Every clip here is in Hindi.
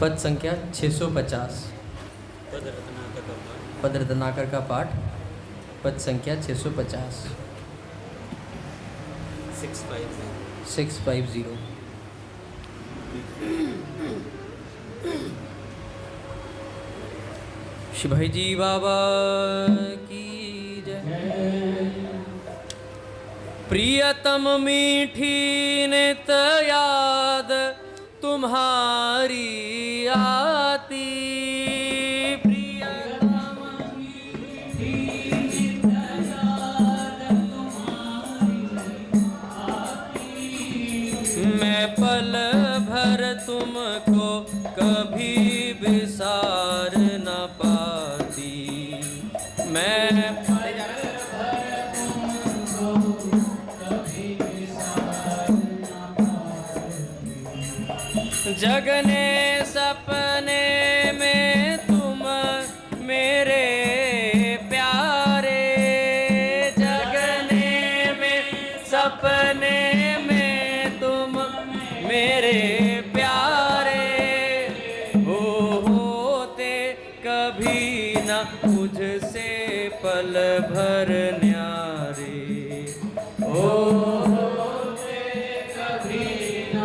पद संख्या 650। पद रत्नाकर का पाठ, पद संख्या 650। 650। शिभाई जी बाबा की जय। प्रियतम मीठी नित याद तुम्हारी आती, प्रियतम मीठी नित याद तुम्हारी आती। मैं पल भर तुमको कभी बिसार न पाती, मैं पल भर तुमको कभी बिसार न पाती। जगने सपने में तुम मेरे प्यारे, जगने में सपने में तुम मेरे प्यारे, होते कभी न मुझसे पल भर न्यारे, होते कभी न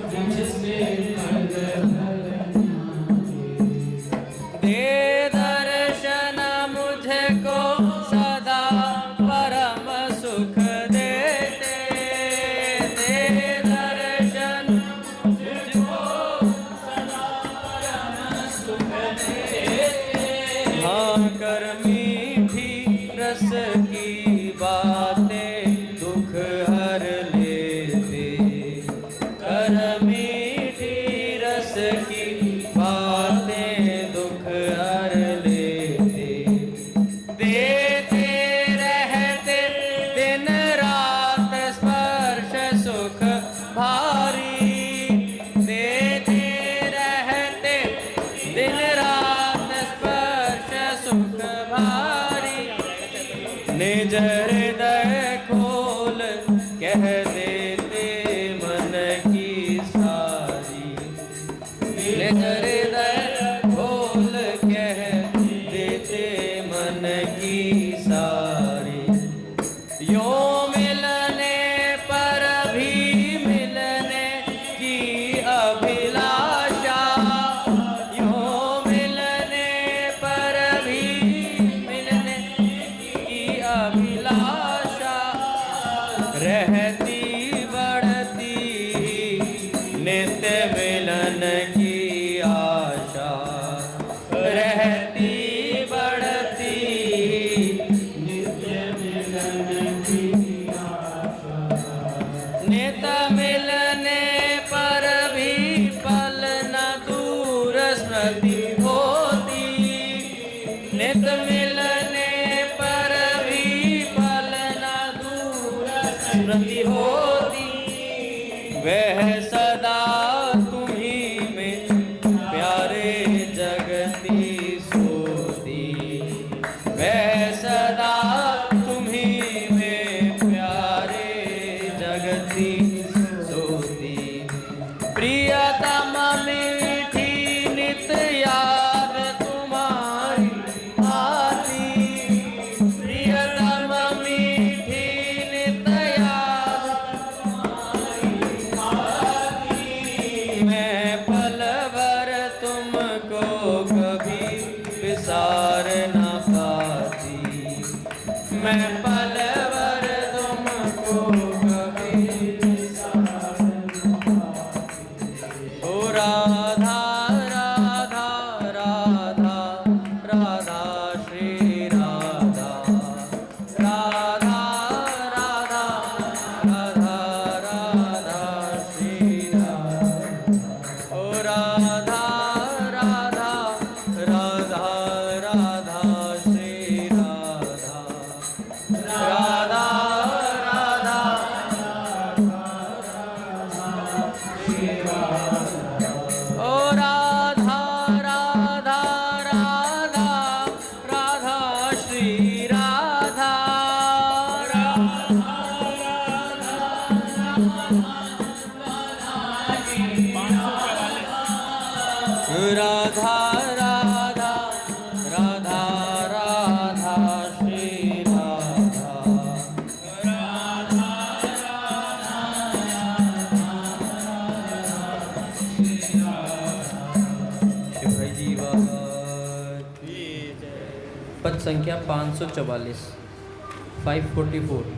मुझसे पल भर न्यारे। दे दर्शन मुझको सदा परम सुख देते, दे दर्शन मुझको सदा परम सुख देते। हाँ कर मीठी रस की बातें दुख हर लेते, कर मीठी रस की बातें दुख हर लेते। देते रहते दिन रात स्पर्श सुख भारी, देते रहते दिन रात स्पर्श सुख भारी। निज हृदय खोल कह देते मन की सारी, निज हृदय खोल कह देते मन की सारी। यो मिलने पर भी मिलने की अभिलाषा, यो मिलने पर भी मिलने की अभिलाषा। रहती बढ़ती नित्य मिलन की आशा, रहती बढ़ती नित्य मिलन की आशा। नित्य मिलने पर भी पल न दूर स्मृति होती, नित्य मिलने पर भी पल न दूर स्मृति होती। वह सदा तुम्ही में प्यारे जगती सोती, वह सदा तुम्ही में प्यारे जगती सोती। प्रियतम मीठी नित याद राधा राधा राधा राधा श्री राधा राधा राधा श्री राधा। शिव भाई जीवा पद संख्या 544 544।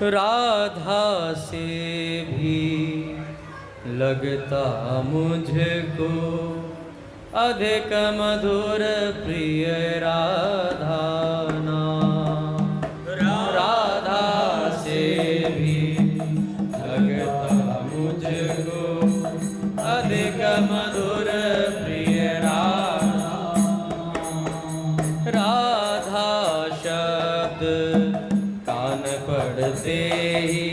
राधा से भी लगता मुझको अधिक मधुर प्रिय राधा नाम। राधा से भी लगता मुझको अधिक मधुर प्रिय राधा। राधा शब्द कान पड़ते ही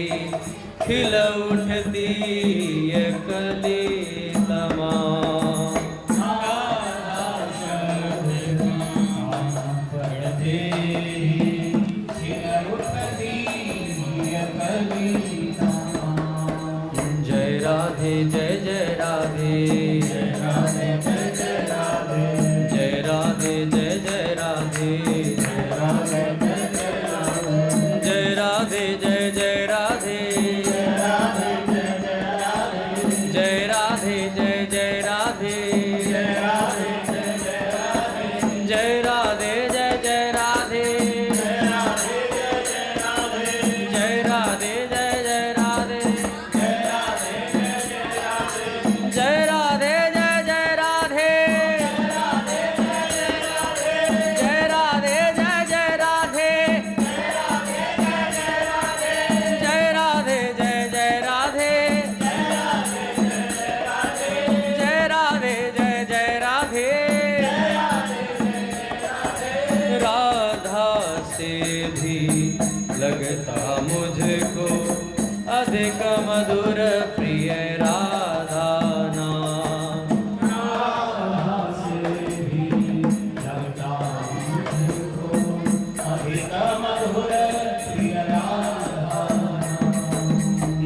खिल उठती ये कली तमाम। राधा शब्द कान पड़ते ही खिल उठती ये कली तमाम। जय राधे जय जय राधे जय राधे जय जय राधे जय राधे जय जय राधे जय राधे जय राधे जय जय राधे जय राधे जय जय राधे जय राधे जय जय राधे जय राधे जय जय राधे जय राधे जय जय राधे जय राधे जय जय राधे जय राधे जय जय राधे जय राधे जय जय राधे। राधा से भी लगता मुझको अधिक मधुर प्रिय राधा नाम। राधा से भी लगता मुझको अधिक मधुर प्रिय राधा।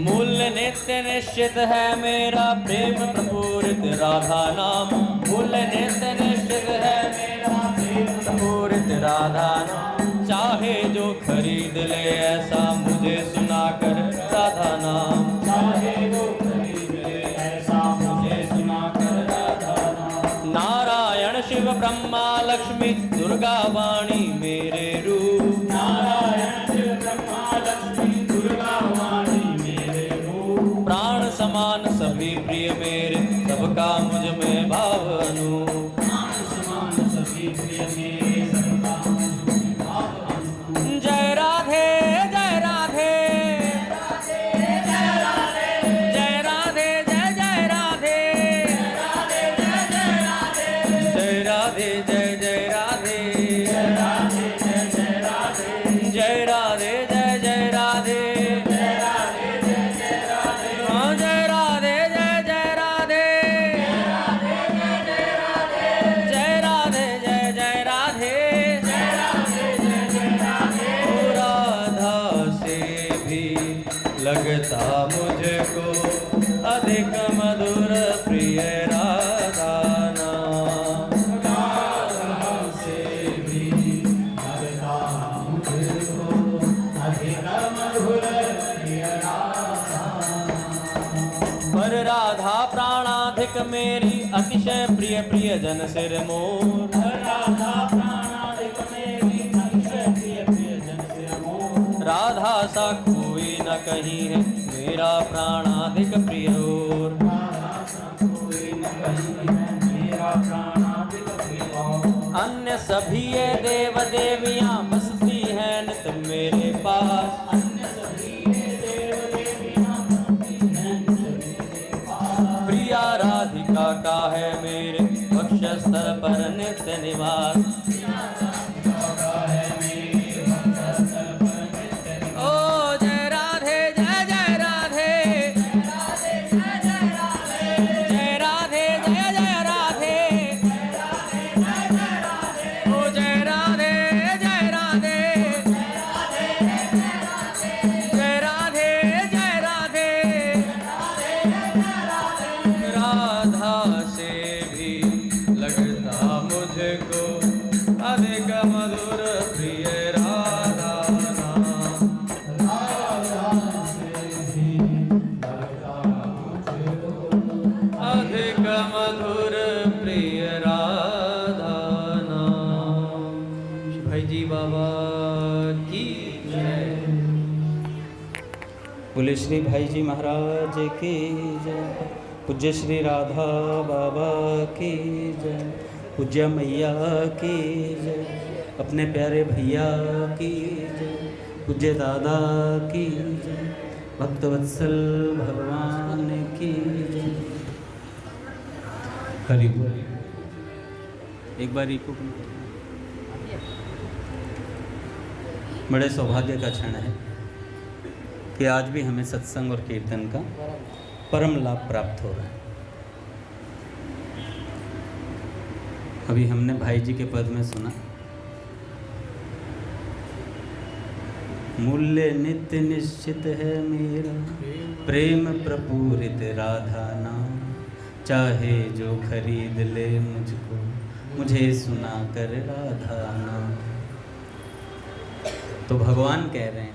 मूल नित्य निश्चित है मेरा प्रेम प्रपूरित राधा नाम। मूल नित्य निश्चित है मेरा प्रेम प्रपूरित राधा नाम। चाहे जो खरीद ले ऐसा मुझे सुनाकर राधा नाम। चाहे जो खरीद ले ऐसा मुझे सुनाकर राधा नाम। नारायण शिव ब्रह्मा लक्ष्मी दुर्गा वाणी मेरे रूप। नारायण शिव ब्रह्मा लक्ष्मी दुर्गा वाणी मेरे रूप। प्राण समान सभी प्रिय मेरे सबका मुझ में भाव अनूप। प्राण समान सभी प्रिय मेरे सबका जय राधे जय राधे जय राधे जय राधे जय जय राधे जय राधे जय जय राधे जय राधे जय जय राधे हाँ जय राधे जय जय राधे जय राधे जय जय राधे। राधा से भी लगता मुझको अधिक मधुर प्रिय राधा नाम। राधा से भी लगता मुझको अधिक मधुर प्रिय राधा। पर राधा प्राणाधिक मेरी अतिशय प्रिय प्रिय जन सिर मोर। राधा प्राणाधिक मेरी अतिशय प्रिय प्रिय जन सिर मोर। राधा सा कोई न कहीं है मेरा प्राणाधिक प्रिय और। राधा सा कोई न कहीं है मेरा प्राणाधिक प्रिय और। अन्य सभी ये देव देवियां बसती हैं नित मेरे पास। अन्य सभी ये देव देवियां बसती हैं नित मेरे पास। प्रिया राधिका का है मेरे वक्षस्थल पर नित्य निवास। ओ जय राधे जय जय राधे जय राधे जय जय राधे बोले श्री भाई जी महाराज की जय। पूज्य श्री राधा बाबा की जय। पूज्य मैया की जय। अपने प्यारे भैया की जय। पूज्य दादा की जय। भक्तवत्सल भगवान की जय। हरि बोल। एक बार इको बड़े सौभाग्य का क्षण है कि आज भी हमें सत्संग और कीर्तन का परम लाभ प्राप्त हो रहा है। अभी हमने भाई जी के पद में सुना, मूल्य नित्य निश्चित है मेरा, प्रेम प्रपूरित राधा नाम, चाहे जो खरीद ले मुझको, मुझे सुना कर राधा नाम। तो भगवान कह रहे हैं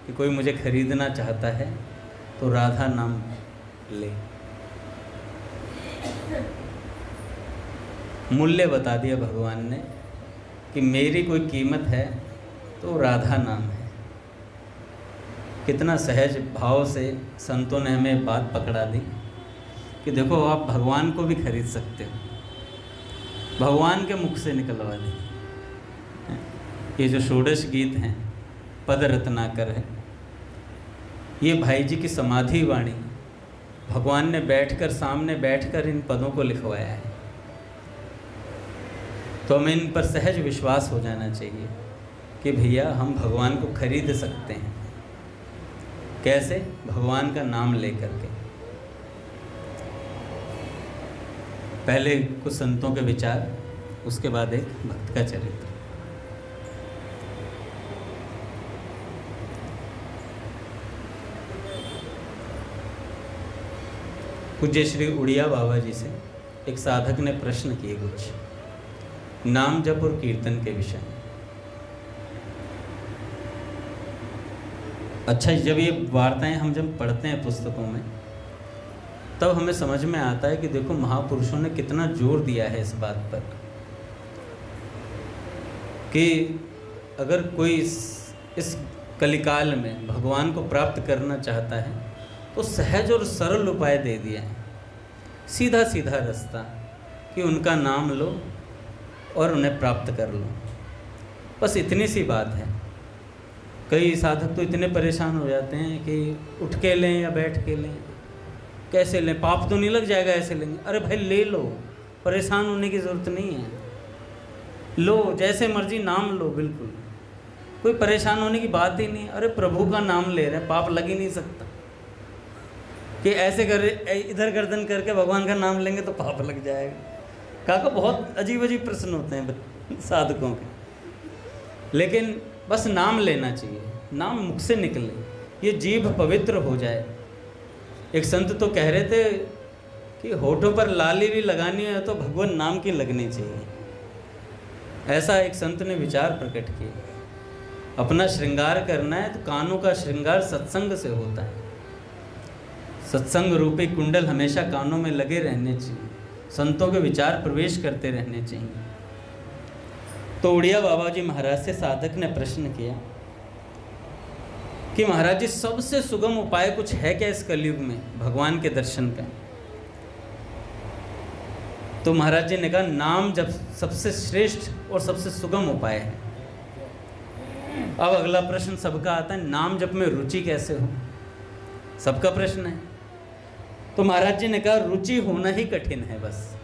कि कोई मुझे खरीदना चाहता है तो राधा नाम ले। मूल्य बता दिया भगवान ने कि मेरी कोई कीमत है तो राधा नाम है। कितना सहज भाव से संतों ने हमें बात पकड़ा दी कि देखो आप भगवान को भी खरीद सकते हो, भगवान के मुख से निकलवा दी। ये जो षोडश गीत हैं, पद रत्नाकर है, ये भाई जी की समाधि वाणी, भगवान ने बैठकर, सामने बैठकर इन पदों को लिखवाया है। तो हमें इन पर सहज विश्वास हो जाना चाहिए कि भैया हम भगवान को खरीद सकते हैं। कैसे? भगवान का नाम लेकर के। पहले कुछ संतों के विचार, उसके बाद एक भक्त का चरित्र। पूज्य श्री उड़िया बाबा जी से एक साधक ने प्रश्न किए कुछ नाम जप और कीर्तन के विषय में। अच्छा, जब ये वार्ताएं हम जब पढ़ते हैं पुस्तकों में, तब हमें समझ में आता है कि देखो महापुरुषों ने कितना जोर दिया है इस बात पर कि अगर कोई इस कलिकाल में भगवान को प्राप्त करना चाहता है तो सहज और सरल उपाय दे दिया है, सीधा सीधा रास्ता कि उनका नाम लो और उन्हें प्राप्त कर लो। बस इतनी सी बात है। कई साधक तो इतने परेशान हो जाते हैं कि उठ के लें या बैठ के लें, कैसे लें, पाप तो नहीं लग जाएगा ऐसे लेंगे। अरे भाई ले लो, परेशान होने की ज़रूरत नहीं है, लो जैसे मर्जी नाम लो, बिल्कुल कोई परेशान होने की बात ही नहीं। अरे प्रभु का नाम ले रहे हैं, पाप लग ही नहीं सकता कि ऐसे कर इधर गर्दन करके भगवान का नाम लेंगे तो पाप लग जाएगा। काका बहुत अजीब अजीब प्रश्न होते हैं साधकों के, लेकिन बस नाम लेना चाहिए, नाम मुख से निकले, ये जीभ पवित्र हो जाए। एक संत तो कह रहे थे कि होठों पर लाली भी लगानी है तो भगवान नाम की लगनी चाहिए। ऐसा एक संत ने विचार प्रकट किए। अपना श्रृंगार करना है तो कानों का श्रृंगार सत्संग से होता है। सत्संग रूपी कुंडल हमेशा कानों में लगे रहने चाहिए, संतों के विचार प्रवेश करते रहने चाहिए। तो उड़िया बाबा जी महाराज से साधक ने प्रश्न किया कि महाराज जी सबसे सुगम उपाय कुछ है क्या इस कलयुग में भगवान के दर्शन का? तो महाराज जी ने कहा नाम जब सबसे श्रेष्ठ और सबसे सुगम उपाय है। अब अगला प्रश्न सबका आता है, नाम जप में रुचि कैसे हो? सबका प्रश्न है। तो महाराज जी ने कहा रुचि होना ही कठिन है, बस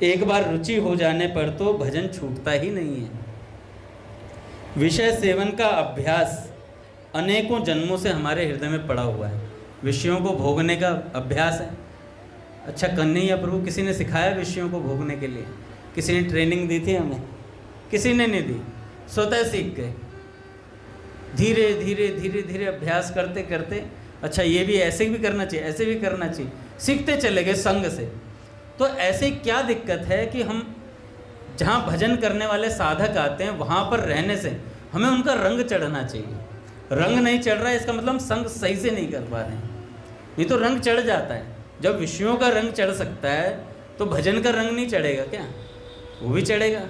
एक बार रुचि हो जाने पर तो भजन छूटता ही नहीं है। विषय सेवन का अभ्यास अनेकों जन्मों से हमारे हृदय में पड़ा हुआ है। विषयों को भोगने का अभ्यास है। अच्छा, कन्हैया प्रभु किसी ने सिखाया विषयों को भोगने के लिए? किसी ने ट्रेनिंग दी थी हमें? किसी ने नहीं दी, स्वतः सीख गए। धीरे धीरे धीरे धीरे अभ्यास करते करते, अच्छा ये भी ऐसे भी करना चाहिए, ऐसे भी करना चाहिए, सीखते चले गए संग से। तो ऐसे क्या दिक्कत है कि हम जहाँ भजन करने वाले साधक आते हैं वहाँ पर रहने से हमें उनका रंग चढ़ना चाहिए। रंग नहीं चढ़ रहा है इसका मतलब संग सही से नहीं कर पा रहे हैं। नहीं तो रंग चढ़ जाता है। जब विषयों का रंग चढ़ सकता है तो भजन का रंग नहीं चढ़ेगा क्या? वो भी चढ़ेगा।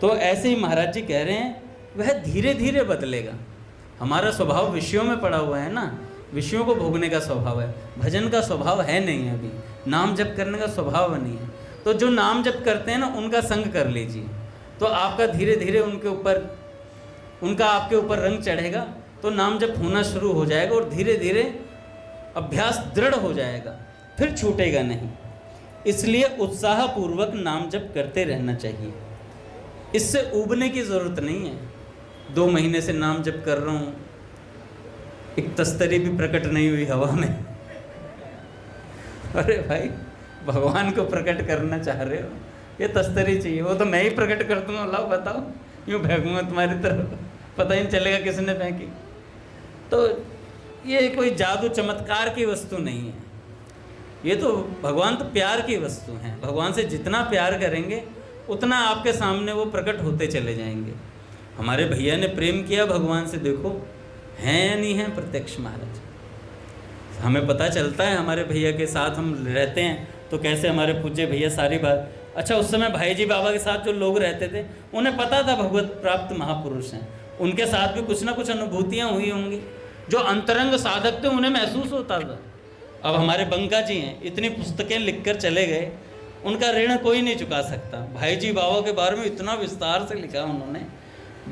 तो ऐसे ही महाराज जी कह रहे हैं वह धीरे धीरे बदलेगा। हमारा स्वभाव विषयों में पड़ा हुआ है ना, विषयों को भोगने का स्वभाव है, भजन का स्वभाव है नहीं है, अभी नाम जप करने का स्वभाव नहीं है। तो जो नाम जप करते हैं ना, उनका संग कर लीजिए, तो आपका धीरे धीरे उनका आपके ऊपर रंग चढ़ेगा, तो नाम जप होना शुरू हो जाएगा और धीरे धीरे अभ्यास दृढ़ हो जाएगा, फिर छूटेगा नहीं। इसलिए उत्साहपूर्वक नाम जप करते रहना चाहिए। इससे ऊबने की ज़रूरत नहीं है। 2 महीने से नाम जप कर रहा हूँ, एक तस्तरी भी प्रकट नहीं हुई हवा में। अरे भाई, भगवान को प्रकट करना चाह रहे हो, ये तस्तरी चाहिए, वो तो मैं ही प्रकट कर दूंगा। लाओ बताओ, यूँ फेंकूंगा तुम्हारी तरफ, पता ही नहीं चलेगा किसने फेंकी। तो ये कोई जादू चमत्कार की वस्तु नहीं है, ये तो भगवान तो प्यार की वस्तु हैं। भगवान से जितना प्यार करेंगे उतना आपके सामने वो प्रकट होते चले जाएंगे। हमारे भैया ने प्रेम किया भगवान से, देखो हैं या नहीं हैं प्रत्यक्ष महाराज। हमें पता चलता है हमारे भैया के साथ हम रहते हैं तो कैसे हमारे पूज्य भैया सारी बात। अच्छा, उस समय भाई जी बाबा के साथ जो लोग रहते थे उन्हें पता था भगवत प्राप्त महापुरुष हैं, उनके साथ भी कुछ ना कुछ अनुभूतियाँ हुई होंगी। जो अंतरंग साधक थे उन्हें महसूस होता था। अब हमारे बंका जी हैं, इतनी पुस्तकें लिखकर चले गए, उनका ऋण कोई नहीं चुका सकता। भाई जी बाबा के बारे में इतना विस्तार से लिखा उन्होंने,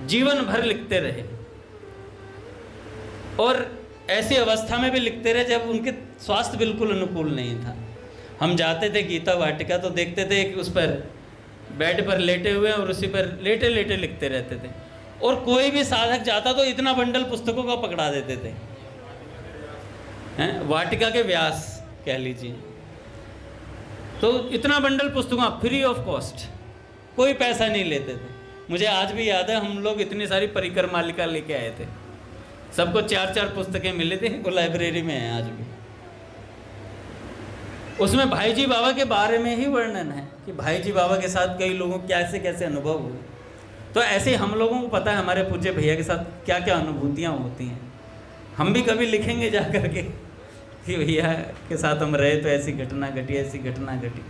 जीवन भर लिखते रहे और ऐसी अवस्था में भी लिखते रहे जब उनके स्वास्थ्य बिल्कुल अनुकूल नहीं था। हम जाते थे गीता वाटिका तो देखते थे कि उस पर बेड पर लेटे हुए और उसी पर लेटे लेटे लिखते रहते थे। और कोई भी साधक जाता तो इतना बंडल पुस्तकों का पकड़ा देते थे, हैं, वाटिका के व्यास कह लीजिए। तो इतना बंडल पुस्तकों फ्री ऑफ कॉस्ट, कोई पैसा नहीं लेते थे। मुझे आज भी याद है, हम लोग इतनी सारी परिक्रमालिका लेके आए थे, सबको 4-4 पुस्तकें मिली थी, वो लाइब्रेरी में है आज भी। उसमें भाई जी बाबा के बारे में ही वर्णन है कि भाई जी बाबा के साथ कई लोगों के कैसे कैसे अनुभव हुए। तो ऐसे हम लोगों को पता है हमारे पूज्य भैया के साथ क्या क्या अनुभूतियाँ होती हैं। हम भी कभी लिखेंगे जा कर के कि भैया के साथ हम रहे तो ऐसी घटना घटी, ऐसी घटना घटी।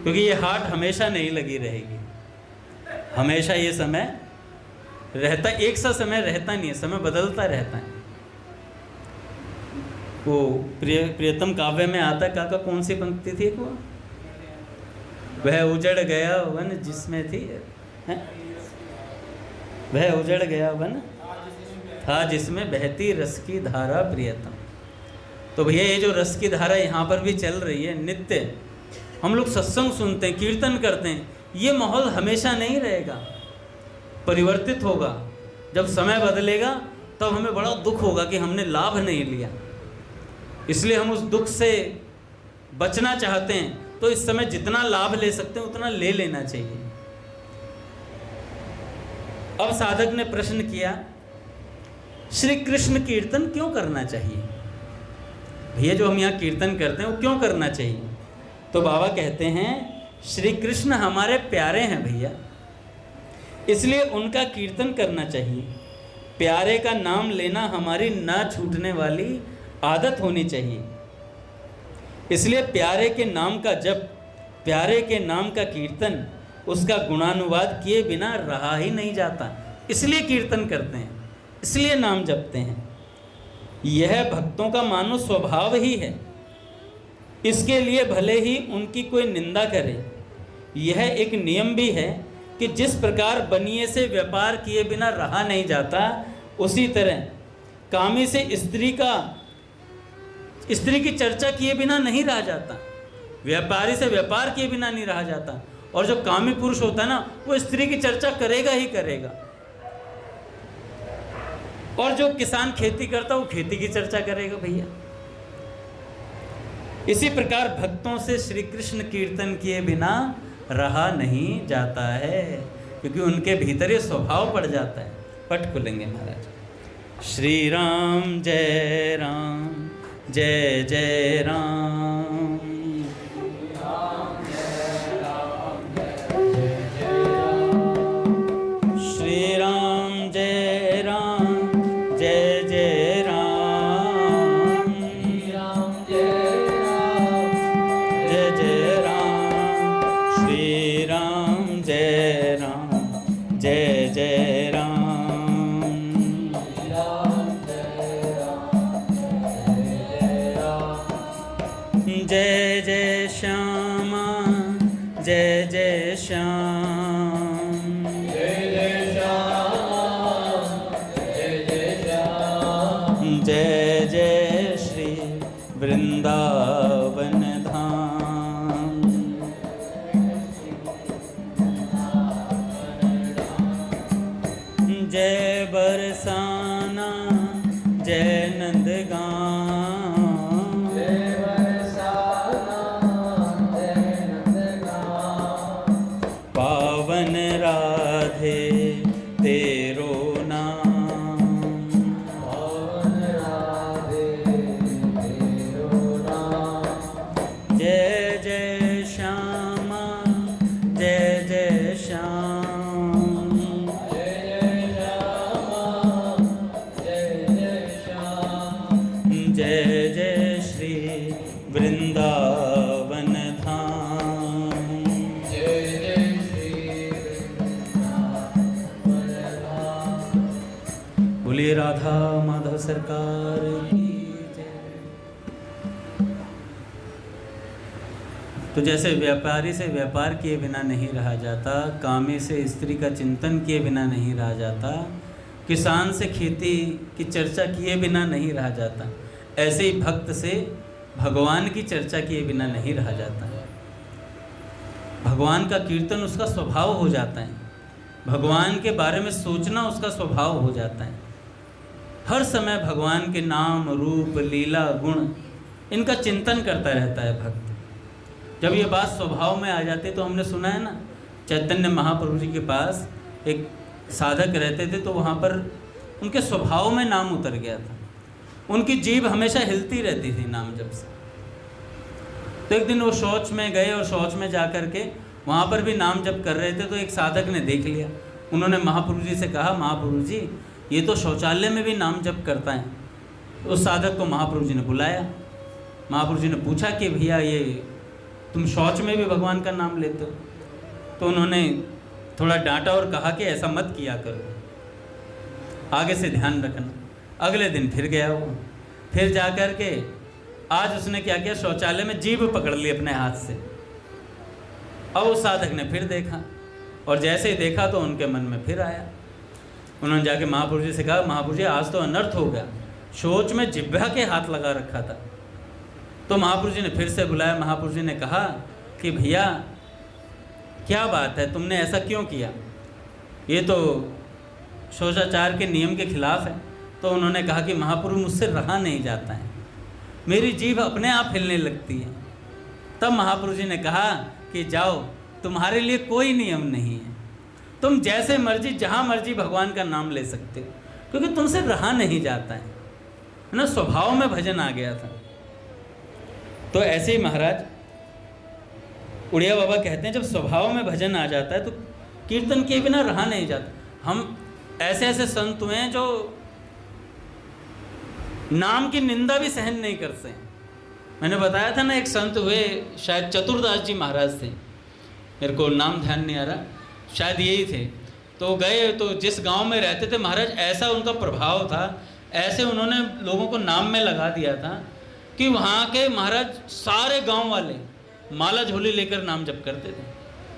क्योंकि ये हाट हमेशा नहीं लगी रहेगी, हमेशा ये समय रहता, एक सा समय रहता नहीं है, समय बदलता रहता है। वो प्रियतम काव्य में आता काका, कौन सी पंक्ति थी वो, वह उजड़ गया वन जिसमें थी, है? वह उजड़ गया वन था जिसमें बहती रस की धारा प्रियतम। तो भैया ये जो रस की धारा यहाँ पर भी चल रही है, नित्य हम लोग सत्संग सुनते हैं, कीर्तन करते हैं, ये माहौल हमेशा नहीं रहेगा, परिवर्तित होगा। जब समय बदलेगा तब हमें बड़ा दुख होगा कि हमने लाभ नहीं लिया। इसलिए हम उस दुख से बचना चाहते हैं, तो इस समय जितना लाभ ले सकते हैं उतना ले लेना चाहिए। अब साधक ने प्रश्न किया, श्री कृष्ण कीर्तन क्यों करना चाहिए? भैया जो हम यहाँ कीर्तन करते हैं वो क्यों करना चाहिए? तो बाबा कहते हैं, श्री कृष्ण हमारे प्यारे हैं भैया, इसलिए उनका कीर्तन करना चाहिए। प्यारे का नाम लेना हमारी ना छूटने वाली आदत होनी चाहिए। इसलिए प्यारे के नाम का जप, प्यारे के नाम का कीर्तन, उसका गुणानुवाद किए बिना रहा ही नहीं जाता। इसलिए कीर्तन करते हैं, इसलिए नाम जपते हैं। यह भक्तों का मानो स्वभाव ही है। इसके लिए भले ही उनकी कोई निंदा करे, यह एक नियम भी है कि जिस प्रकार बनिए से व्यापार किए बिना रहा नहीं जाता, उसी तरह कामी से स्त्री की चर्चा किए बिना नहीं रहा जाता, व्यापारी से व्यापार किए बिना नहीं रहा जाता। और जो कामी पुरुष होता है ना, वो स्त्री की चर्चा करेगा ही करेगा। और जो किसान खेती करता है वो खेती की चर्चा करेगा भैया। इसी प्रकार भक्तों से श्री कृष्ण कीर्तन किए बिना रहा नहीं जाता है, क्योंकि उनके भीतर ये स्वभाव पड़ जाता है। पट खुलेंगे महाराज। श्री राम जय राम, जय जय राम। श्री राम जय राम, जय जय राम। जय जय राम। श्री राम जय राम, जय जय राम। वृंदावन धाम। जय बरसाना जय नंदगांव, पावन राधे तेरो नाम, जय जय श्यामा जय जय श्याम, जय जय श्री वृंदावन धाम। बोलिए राधा माधव सरकार की जय। तो जैसे व्यापारी से व्यापार किए बिना नहीं रहा जाता, कामी से स्त्री का चिंतन किए बिना नहीं रहा जाता, किसान से खेती की चर्चा किए बिना नहीं रहा जाता, ऐसे ही भक्त से भगवान की चर्चा किए बिना नहीं रहा जाता। भगवान का कीर्तन उसका स्वभाव हो जाता है, भगवान के बारे में सोचना उसका स्वभाव हो जाता है। हर समय भगवान के नाम रूप लीला गुण इनका चिंतन करता रहता है भक्त। जब ये बात स्वभाव में आ जाती है, तो हमने सुना है ना, चैतन्य महाप्रभु जी के पास एक साधक रहते थे, तो वहाँ पर उनके स्वभाव में नाम उतर गया था, उनकी जीभ हमेशा हिलती रहती थी नाम जप से। तो एक दिन वो शौच में गए और शौच में जा कर के वहाँ पर भी नाम जप कर रहे थे, तो एक साधक ने देख लिया। उन्होंने महाप्रभु जी से कहा, महाप्रभु जी ये तो शौचालय में भी नाम जप करता है। उस साधक को महाप्रभु जी ने बुलाया। महाप्रभु जी ने पूछा कि भैया ये तुम शौच में भी भगवान का नाम लेते हो? तो उन्होंने थोड़ा डांटा और कहा कि ऐसा मत किया करो, आगे से ध्यान रखना। अगले दिन फिर गया वो, फिर जा कर के आज उसने क्या किया, शौचालय में जीभ पकड़ ली अपने हाथ से। अब उस साधक ने फिर देखा, और जैसे ही देखा तो उनके मन में फिर आया। उन्होंने जाके महापुरुष जी से कहा, महापुरुष जी आज तो अनर्थ हो गया, शौच में जिह्वा के हाथ लगा रखा था। तो महापुरुष जी ने फिर से बुलाया। महापुरुष जी ने कहा कि भैया क्या बात है, तुमने ऐसा क्यों किया, ये तो शौचाचार के नियम के खिलाफ है। तो उन्होंने कहा कि महाप्रभु मुझसे रहा नहीं जाता है, मेरी जीभ अपने आप हिलने लगती है। तब महाप्रभु जी ने कहा कि जाओ, तुम्हारे लिए कोई नियम नहीं है, तुम जैसे मर्जी जहाँ मर्जी भगवान का नाम ले सकते हो, क्योंकि तुमसे रहा नहीं जाता है ना, स्वभाव में भजन आ गया था। तो ऐसे ही महाराज उड़िया बाबा कहते हैं, जब स्वभाव में भजन आ जाता है तो कीर्तन के बिना रहा नहीं जाता। हम ऐसे ऐसे संत हुए हैं जो नाम की निंदा भी सहन नहीं करते। मैंने बताया था ना, एक संत हुए, शायद चतुरदास जी महाराज थे, मेरे को नाम ध्यान नहीं आ रहा, शायद यही थे। तो गए, तो जिस गांव में रहते थे महाराज, ऐसा उनका प्रभाव था, ऐसे उन्होंने लोगों को नाम में लगा दिया था कि वहाँ के महाराज सारे गांव वाले माला झोली लेकर नाम जप करते थे,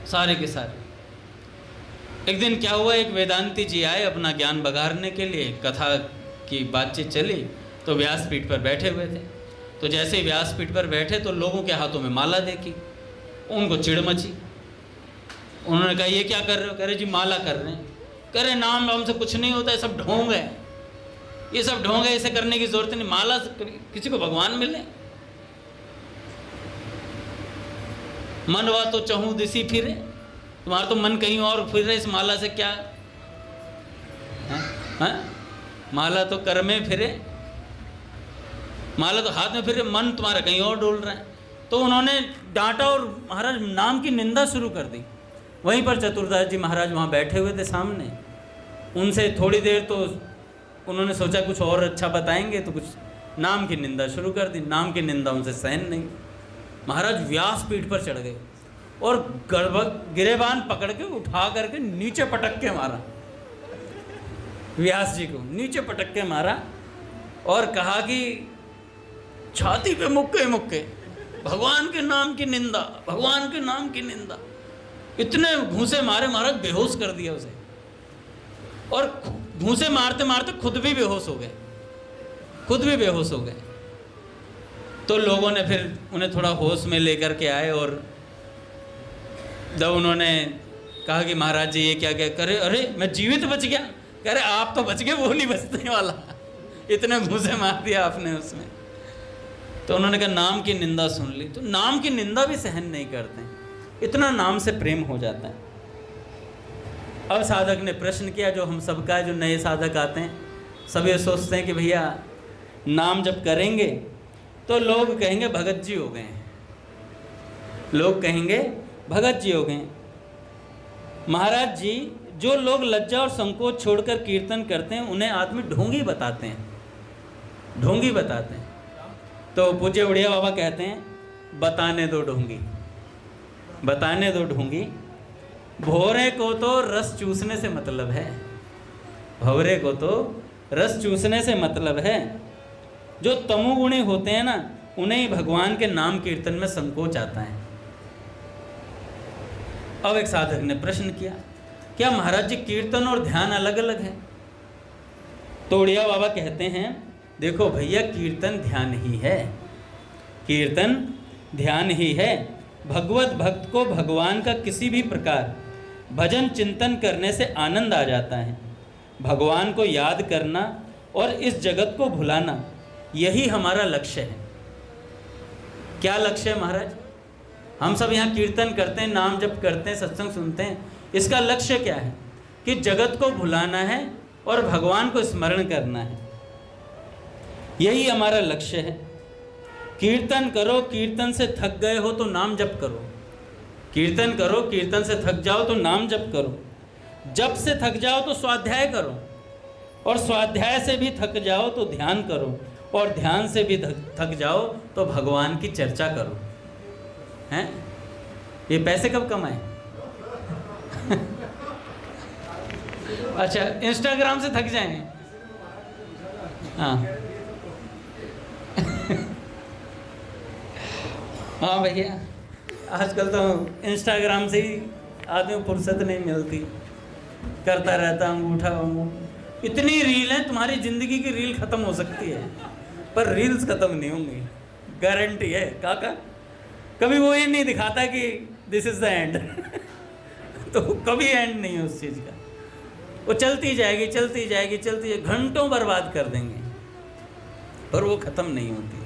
सारे के सारे। एक दिन क्या हुआ, एक वेदांती जी आए अपना ज्ञान बघारने के लिए, कथा की बातचीत चली, तो व्यासपीठ पर बैठे हुए थे। तो जैसे ही व्यासपीठ पर बैठे तो लोगों के हाथों में माला देखी, उनको चिढ़ मची। उन्होंने कहा, ये क्या कर रहे हो? कह रहे जी माला कर रहे हैं। कह रहे नाम वाम से कुछ नहीं होता है, सब ढोंग है, ये सब ढोंग है, इसे करने की जरूरत नहीं, माला से किसी को भगवान मिले। मन वा तो चहूँ दिसी फिरे, तुम्हारा तो मन कहीं और फिर रहे, इस माला से क्या है? माला तो कर में फिरे, माला तो हाथ में फिरे, मन तुम्हारा कहीं और डोल रहा है। तो उन्होंने डांटा और महाराज नाम की निंदा शुरू कर दी। वहीं पर चतुरदास जी महाराज वहाँ बैठे हुए थे सामने, उनसे थोड़ी देर तो उन्होंने सोचा कुछ और अच्छा बताएंगे, तो कुछ नाम की निंदा शुरू कर दी। नाम की निंदा उनसे सहन नहीं, महाराज व्यासपीठ पर चढ़ गए और गिरेबान पकड़ के उठा करके नीचे पटक के मारा, व्यास जी को नीचे पटक के मारा और कहा कि छाती पे मुक्के मुक्के, भगवान के नाम की निंदा, भगवान के नाम की निंदा। इतने घूंसे मारे महाराज, बेहोश कर दिया उसे, और घूंसे मारते मारते खुद भी बेहोश हो गए, खुद भी बेहोश हो गए। तो लोगों ने फिर उन्हें थोड़ा होश में लेकर के आए, और जब उन्होंने कहा कि महाराज जी ये क्या क्या करे, अरे मैं जीवित बच गया, कह रहे आप तो बच गए, वो नहीं बचने वाला, इतने मुँह से मार दिया आपने उसमें। तो उन्होंने कहा नाम की निंदा सुन ली, तो नाम की निंदा भी सहन नहीं करते, इतना नाम से प्रेम हो जाता है। अब साधक ने प्रश्न किया, जो हम सबका, जो नए साधक आते हैं सब ये सोचते हैं कि भैया नाम जब करेंगे तो लोग कहेंगे भगत जी हो गए हैं, लोग कहेंगे भगत जी हो गए। महाराज जी, जो लोग लज्जा और संकोच छोड़कर कीर्तन करते हैं उन्हें आदमी ढोंगी बताते हैं, ढोंगी बताते हैं। तो पूज्य उड़िया बाबा कहते हैं बताने दो ढोंगी, बताने दो ढोंगी, भौरे को तो रस चूसने से मतलब है, भौरे को तो रस चूसने से मतलब है। जो तमोगुणी होते हैं ना, उन्हें ही भगवान के नाम कीर्तन में संकोच आता है। अब एक साधक ने प्रश्न किया, क्या महाराज जी कीर्तन और ध्यान अलग अलग है? तो उड़िया बाबा कहते हैं देखो भैया, कीर्तन ध्यान ही है, कीर्तन ध्यान ही है। भगवत भक्त को भगवान का किसी भी प्रकार भजन चिंतन करने से आनंद आ जाता है। भगवान को याद करना और इस जगत को भुलाना, यही हमारा लक्ष्य है। क्या लक्ष्य है महाराज? हम सब यहाँ कीर्तन करते हैं, नाम जप करते हैं, सत्संग सुनते हैं, इसका लक्ष्य क्या है? कि जगत को भुलाना है और भगवान को स्मरण करना है, यही हमारा लक्ष्य है। कीर्तन करो, कीर्तन से थक गए हो तो नाम जप करो, कीर्तन करो, कीर्तन से थक जाओ तो नाम जप करो, जप से थक जाओ तो स्वाध्याय करो, और स्वाध्याय से भी थक जाओ तो ध्यान करो, और ध्यान से भी थक जाओ तो भगवान की चर्चा करो। हैं? ये पैसे कब कमाए? अच्छा, इंस्टाग्राम से थक जाएंगे? हाँ हाँ भैया, आजकल तो इंस्टाग्राम से ही आदमी को फुर्सत नहीं मिलती, करता रहता अंगूठा अंगूठा। इतनी रील है, तुम्हारी ज़िंदगी की रील ख़त्म हो सकती है पर रील्स ख़त्म नहीं होंगी, गारंटी है काका। कभी वो ये नहीं दिखाता कि दिस इज़ द एंड तो कभी एंड नहीं है उस चीज़ का, वो चलती जाएगी चलती जाएगी चलती जाएगी, घंटों बर्बाद कर देंगे पर वो ख़त्म नहीं होती है।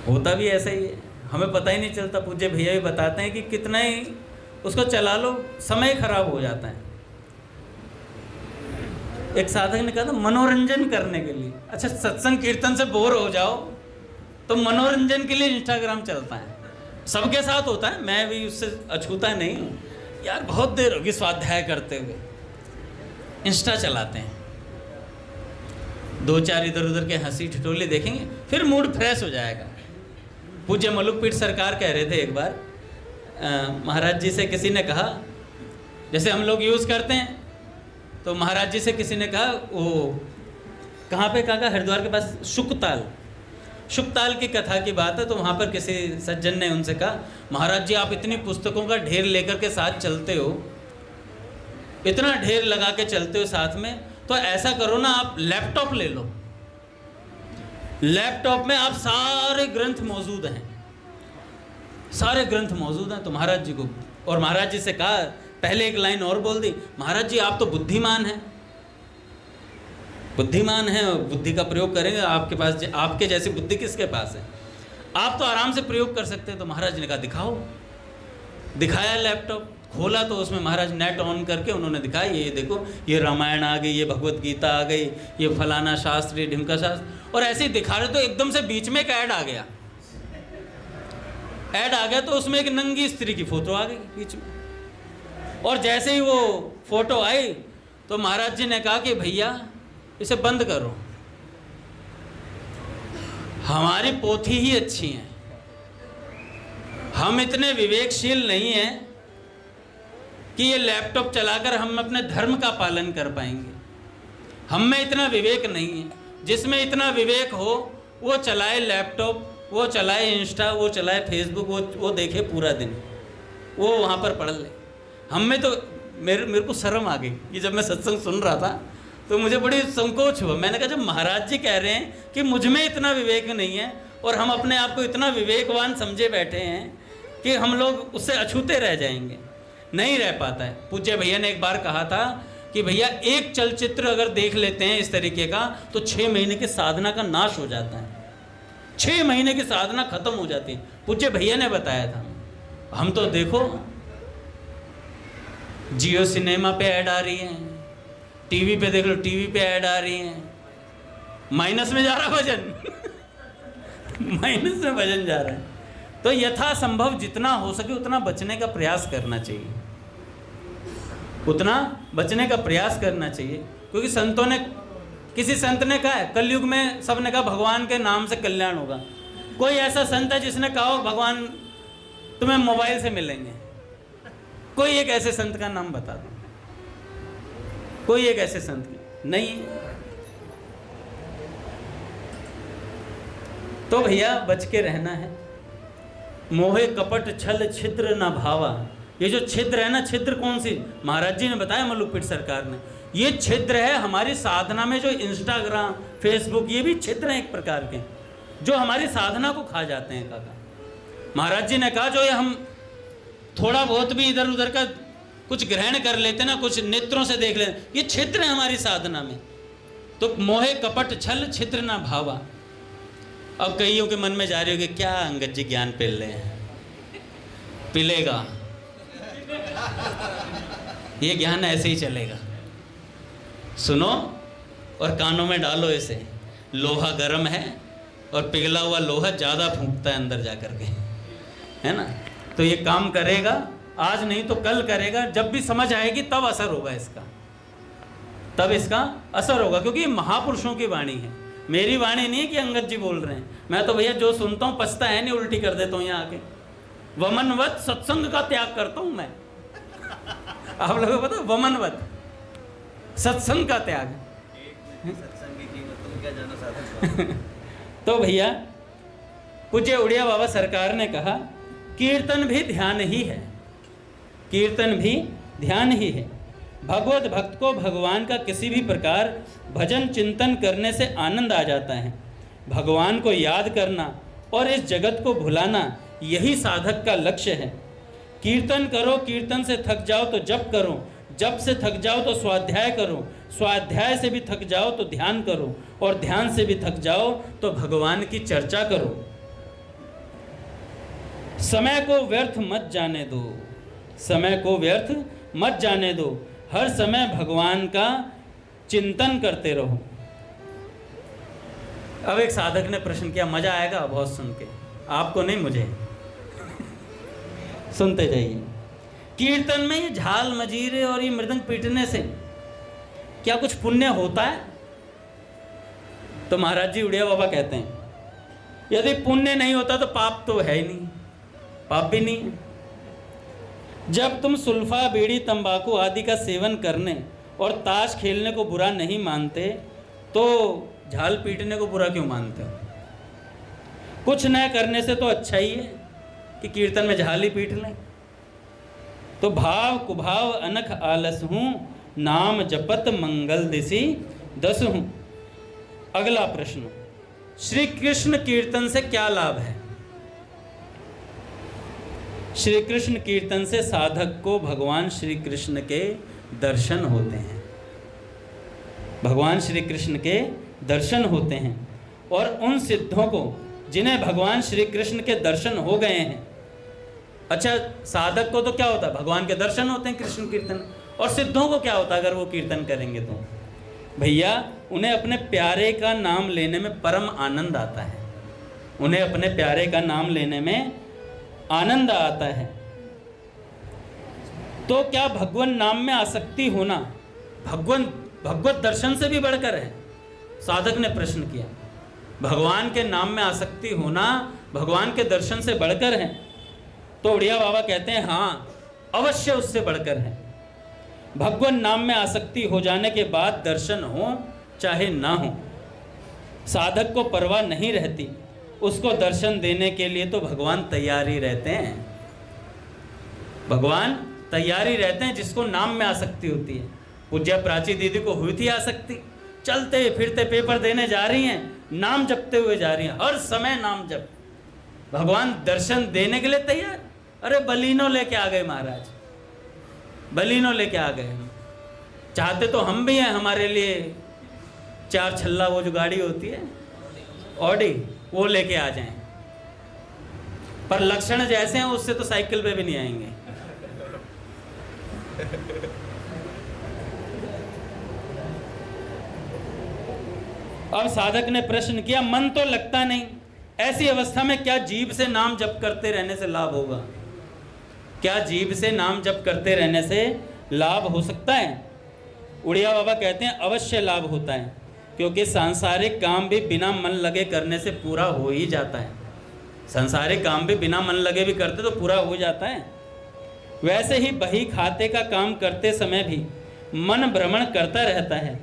होता भी ऐसा ही है, हमें पता ही नहीं चलता। पूज्य भैया भी बताते हैं कि कितना ही उसको चला लो समय खराब हो जाता है। एक साधक ने कहा था मनोरंजन करने के लिए, अच्छा सत्संग कीर्तन से बोर हो जाओ तो मनोरंजन के लिए इंस्टाग्राम चलता है, सबके साथ होता है, मैं भी उससे अछूता नहीं हूँ यार। बहुत देर होगी स्वाध्याय करते हुए, इंस्टा चलाते हैं, दो चार इधर उधर के हंसी ठिठोली देखेंगे, फिर मूड फ्रेश हो जाएगा। पूज्य मलुकपीठ सरकार कह रहे थे एक बार, महाराज जी से किसी ने कहा, जैसे हम लोग यूज़ करते हैं, तो महाराज जी से किसी ने कहा, वो कहाँ पे काका, हरिद्वार के पास शुकताल की कथा की बात है। तो वहाँ पर किसी सज्जन ने उनसे कहा, महाराज जी आप इतनी पुस्तकों का ढेर लेकर के साथ चलते हो, इतना ढेर लगा के चलते हो साथ में, तो ऐसा करो ना, आप लैपटॉप ले लो, लैपटॉप में आप सारे ग्रंथ मौजूद हैं, सारे ग्रंथ मौजूद हैं। तो महाराज जी को, और महाराज जी से कहा, पहले एक लाइन और बोल दी, महाराज जी आप तो बुद्धिमान हैं, बुद्धिमान हैं, बुद्धि का प्रयोग करेंगे, आपके पास आपके जैसी बुद्धि किसके पास है, आप तो आराम से प्रयोग कर सकते हैं। तो महाराज जी ने कहा दिखाओ, दिखाया लैपटॉप, खोला तो उसमें महाराज नेट ऑन करके उन्होंने दिखाया, ये देखो ये रामायण आ गई, ये भगवत गीता आ गई, ये फलाना शास्त्र, ये ढिमका शास्त्र, और ऐसे ही दिखा रहे तो एकदम से बीच में एक ऐड आ गया, ऐड आ गया तो उसमें एक नंगी स्त्री की फोटो आ गई बीच में, और जैसे ही वो फोटो आई तो महाराज जी ने कहा कि भैया इसे बंद करो, हमारी पोथी ही अच्छी है, हम इतने विवेकशील नहीं हैं कि ये लैपटॉप चलाकर हम अपने धर्म का पालन कर पाएंगे, हम में इतना विवेक नहीं है। जिसमें इतना विवेक हो वो चलाए लैपटॉप, वो चलाए इंस्टा, वो चलाए फेसबुक, वो देखे पूरा दिन, वो वहाँ पर पढ़ ले। हम में तो मेरे को शर्म आ गई कि जब मैं सत्संग सुन रहा था तो मुझे बड़ी संकोच हुआ। मैंने कहा जब महाराज जी कह रहे हैं कि मुझ में इतना विवेक नहीं है और हम अपने आप को इतना विवेकवान समझे बैठे हैं कि हम लोग उससे अछूते रह जाएंगे, नहीं रह पाता है। पूज्य भैया ने एक बार कहा था कि भैया एक चलचित्र अगर देख लेते हैं इस तरीके का तो 6 महीने की साधना का नाश हो जाता है, 6 महीने की साधना खत्म हो जाती है। पूज्य भैया ने बताया था। हम तो देखो जियो सिनेमा पे ऐड आ रही है, टीवी पे देख लो, टीवी पे ऐड आ रही है, माइनस में जा रहा भजन माइनस में भजन जा रहा है। तो यथासंभव जितना हो सके उतना बचने का प्रयास करना चाहिए, उतना बचने का प्रयास करना चाहिए। क्योंकि संतों ने, किसी संत ने कहा है कलयुग में, सब ने कहा भगवान के नाम से कल्याण होगा। कोई ऐसा संत है जिसने कहा हो भगवान तुम्हें मोबाइल से मिलेंगे? कोई एक ऐसे संत का नाम बता दो, कोई एक ऐसे संत की नहीं है। तो भैया बच के रहना है। मोहे कपट छल छिद्र न भावा। ये जो छिद्र है ना, छिद्र कौन सी? महाराज जी ने बताया, मल्लुकपीठ सरकार ने, ये छिद्र है हमारी साधना में। जो इंस्टाग्राम, फेसबुक, ये भी छिद्र हैं एक प्रकार के, जो हमारी साधना को खा जाते हैं। काका महाराज जी ने कहा जो ये हम थोड़ा बहुत भी इधर उधर का कुछ ग्रहण कर लेते ना, कुछ नेत्रों से देख लेते, ये छिद्र है हमारी साधना में। तो मोहे कपट छल छिद्र ना भावा। अब कईयों के मन में जा रही होगी क्या अंगद जी ज्ञान पिल रहे हैं, पिलेगा ये ज्ञान ऐसे ही चलेगा। सुनो और कानों में डालो इसे। लोहा गर्म है और पिघला हुआ लोहा ज़्यादा फूंकता है अंदर जा कर के, है ना। तो ये काम करेगा, आज नहीं तो कल करेगा। जब भी समझ आएगी तब असर होगा इसका, तब इसका असर होगा। क्योंकि ये महापुरुषों की वाणी है, मेरी वाणी नहीं है कि अंगद जी बोल रहे हैं। मैं तो भैया जो सुनता हूँ पछता है नहीं, उल्टी कर देता हूँ यहाँ आके। वमनवत सत्संग का त्याग करता हूँ मैं। आप लोगों को पता, वमनवत सत्संग का त्याग। सत्संग की कीमत तुम क्या जानो साधन। तो भैया पूज्य उड़िया बाबा सरकार ने कहा कीर्तन भी ध्यान ही है, कीर्तन भी ध्यान ही है। भगवत भक्त को भगवान का किसी भी प्रकार भजन चिंतन करने से आनंद आ जाता है। भगवान को याद करना और इस जगत को भुलाना, यही साधक का लक्ष्य है। कीर्तन करो, कीर्तन से थक जाओ तो जप करो, जप से थक जाओ तो स्वाध्याय करो, स्वाध्याय से भी थक जाओ तो ध्यान करो, और ध्यान से भी थक जाओ तो भगवान की चर्चा करो। समय को व्यर्थ मत जाने दो, समय को व्यर्थ मत जाने दो, हर समय भगवान का चिंतन करते रहो। अब एक साधक ने प्रश्न किया, मजा आएगा बहुत सुन के, आपको नहीं मुझे, सुनते जाइए। कीर्तन में ये झाल मजीरे और ये मृदंग पीटने से क्या कुछ पुण्य होता है? तो महाराज जी उड़िया बाबा कहते हैं यदि पुण्य नहीं होता तो पाप तो है ही नहीं, पाप भी नहीं है। जब तुम सुल्फा, बीड़ी, तंबाकू आदि का सेवन करने और ताश खेलने को बुरा नहीं मानते तो झाल पीटने को बुरा क्यों मानते हो? कुछ न करने से तो अच्छा ही है कि कीर्तन में झाल ही पीट लें। तो भाव कुभाव अनख आलस हूँ, नाम जपत मंगल दिसी दस हूँ। अगला प्रश्न, श्री कृष्ण कीर्तन से क्या लाभ है? श्री कृष्ण कीर्तन से साधक को भगवान श्री कृष्ण के दर्शन होते हैं, भगवान श्री कृष्ण के दर्शन होते हैं। और उन सिद्धों को जिन्हें भगवान श्री कृष्ण के दर्शन हो गए हैं, अच्छा साधक को तो क्या होता है, भगवान के दर्शन होते हैं कृष्ण कीर्तन। और सिद्धों को क्या होता है अगर वो कीर्तन करेंगे तो? भैया उन्हें अपने प्यारे का नाम लेने में परम आनंद आता है, उन्हें अपने प्यारे का नाम लेने में आनंद आता है। तो क्या भगवान नाम में आसक्ति होना भगवत दर्शन से भी बढ़कर है? साधक ने प्रश्न किया। भगवान के नाम में आसक्ति होना भगवान के दर्शन से बढ़कर है? तो उड़िया बाबा कहते हैं हाँ, अवश्य उससे बढ़कर है। भगवान नाम में आसक्ति हो जाने के बाद दर्शन हो चाहे ना हो, साधक को परवाह नहीं रहती। उसको दर्शन देने के लिए तो भगवान तैयार ही रहते हैं, भगवान तैयार ही रहते हैं जिसको नाम में आसक्ति होती है। पूज्य प्राची दीदी को हुई थी आसक्ति, चलते फिरते पेपर देने जा रही हैं, नाम जपते हुए जा रही हैं, हर समय नाम जप। भगवान दर्शन देने के लिए तैयार। अरे बलिनो लेके आ गए महाराज, बलिनो लेके आ गए। चाहते तो हम भी हैं, हमारे लिए 4 छल्ला वो जो गाड़ी होती है ऑडी, वो लेके आ जाएं, पर लक्षण जैसे हैं उससे तो साइकिल पे भी नहीं आएंगे। अब साधक ने प्रश्न किया, मन तो लगता नहीं, ऐसी अवस्था में क्या जीभ से नाम जप करते रहने से लाभ होगा? क्या जीभ से नाम जप करते रहने से लाभ हो सकता है? उड़िया बाबा कहते हैं अवश्य लाभ होता है, क्योंकि सांसारिक काम भी बिना मन लगे करने से पूरा हो ही जाता है। सांसारिक काम भी बिना मन लगे भी करते तो पूरा हो जाता है। वैसे ही बही खाते का काम करते समय भी मन भ्रमण करता रहता है,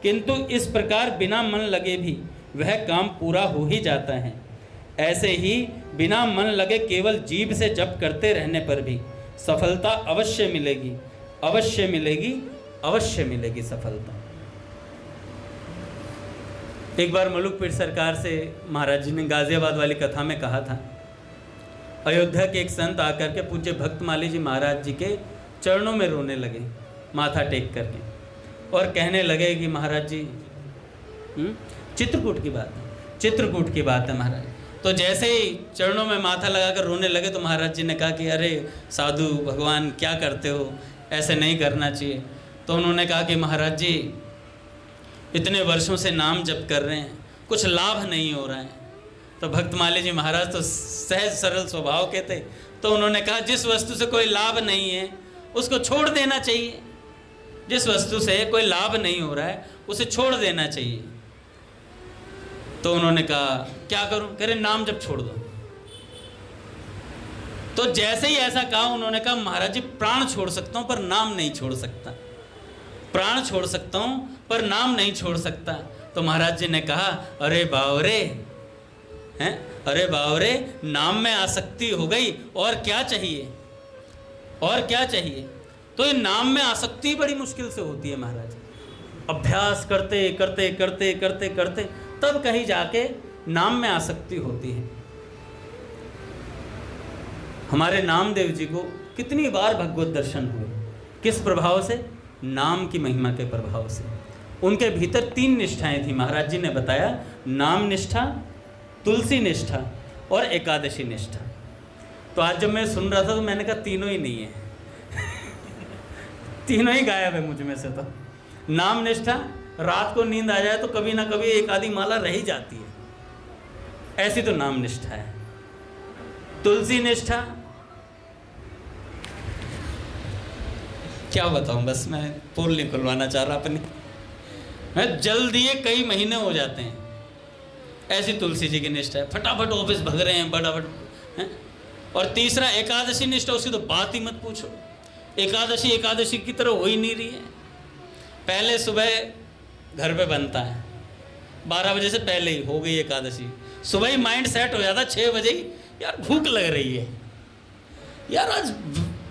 किंतु इस प्रकार बिना मन लगे भी वह काम पूरा हो ही जाता है। ऐसे ही बिना मन लगे केवल जीभ से जप करते रहने पर भी सफलता अवश्य मिलेगी, अवश्य मिलेगी, अवश्य मिलेगी सफलता। एक बार मलुक पीर सरकार से महाराज जी ने गाजियाबाद वाली कथा में कहा था, अयोध्या के एक संत आकर के पूज्य भक्तमाली जी महाराज जी के चरणों में रोने लगे, माथा टेक करके, और कहने लगे कि महाराज जी, चित्रकूट की बात है, चित्रकूट की बात है महाराज। तो जैसे ही चरणों में माथा लगाकर रोने लगे तो महाराज जी ने कहा कि अरे साधु भगवान क्या करते हो, ऐसे नहीं करना चाहिए। तो उन्होंने कहा कि महाराज जी इतने वर्षों से नाम जप कर रहे हैं, कुछ लाभ नहीं हो रहा है। तो भक्तमाली जी महाराज तो सहज सरल स्वभाव के थे, तो उन्होंने कहा जिस वस्तु से कोई लाभ नहीं है उसको छोड़ देना चाहिए। जिस वस्तु से कोई लाभ नहीं हो रहा है उसे छोड़ देना चाहिए। तो उन्होंने कहा क्या करूं? कह रहे नाम जप छोड़ दो। तो जैसे ही ऐसा कहा उन्होंने कहा महाराज जी प्राण छोड़ सकता हूं पर नाम नहीं छोड़ सकता, प्राण छोड़ सकता हूं पर नाम नहीं छोड़ सकता। तो महाराज जी ने कहा अरे बावरे हैं, अरे बावरे, नाम में आसक्ति हो गई, और क्या चाहिए, और क्या चाहिए? तो ये नाम में आसक्ति बड़ी मुश्किल से होती है महाराज। अभ्यास करते करते करते करते करते तब कहीं जाके नाम में आसक्ति होती है। हमारे नामदेव जी को कितनी बार भगवत दर्शन हुए, किस प्रभाव से? नाम की महिमा के प्रभाव से। उनके भीतर 3 निष्ठाएं थी, महाराज जी ने बताया, नाम निष्ठा, तुलसी निष्ठा और एकादशी निष्ठा। तो आज जब मैं सुन रहा था तो मैंने कहा तीनों ही नहीं है तीनों ही गायब है मुझ में से। तो नाम निष्ठा, रात को नींद आ जाए तो कभी ना कभी एक आधी माला रह ही जाती है, ऐसी तो नाम निष्ठा है। तुलसी निष्ठा, क्या बताऊं, बस मैं पोल नहीं खुलवाना चाह रहा अपनी, मैं जल्दी ये कई महीने हो जाते हैं, ऐसी तुलसी जी की निष्ठा है। फटाफट ऑफिस भग रहे हैं, फटाफट हैं। और तीसरा एकादशी निष्ठा, उसकी तो बात ही मत पूछो। एकादशी एकादशी की तरह हो ही नहीं रही है। पहले सुबह घर पे बनता है, 12 बजे से पहले ही हो गई एकादशी, सुबह ही माइंड सेट हो जाता 6 बजे ही, यार भूख लग रही है, यार आज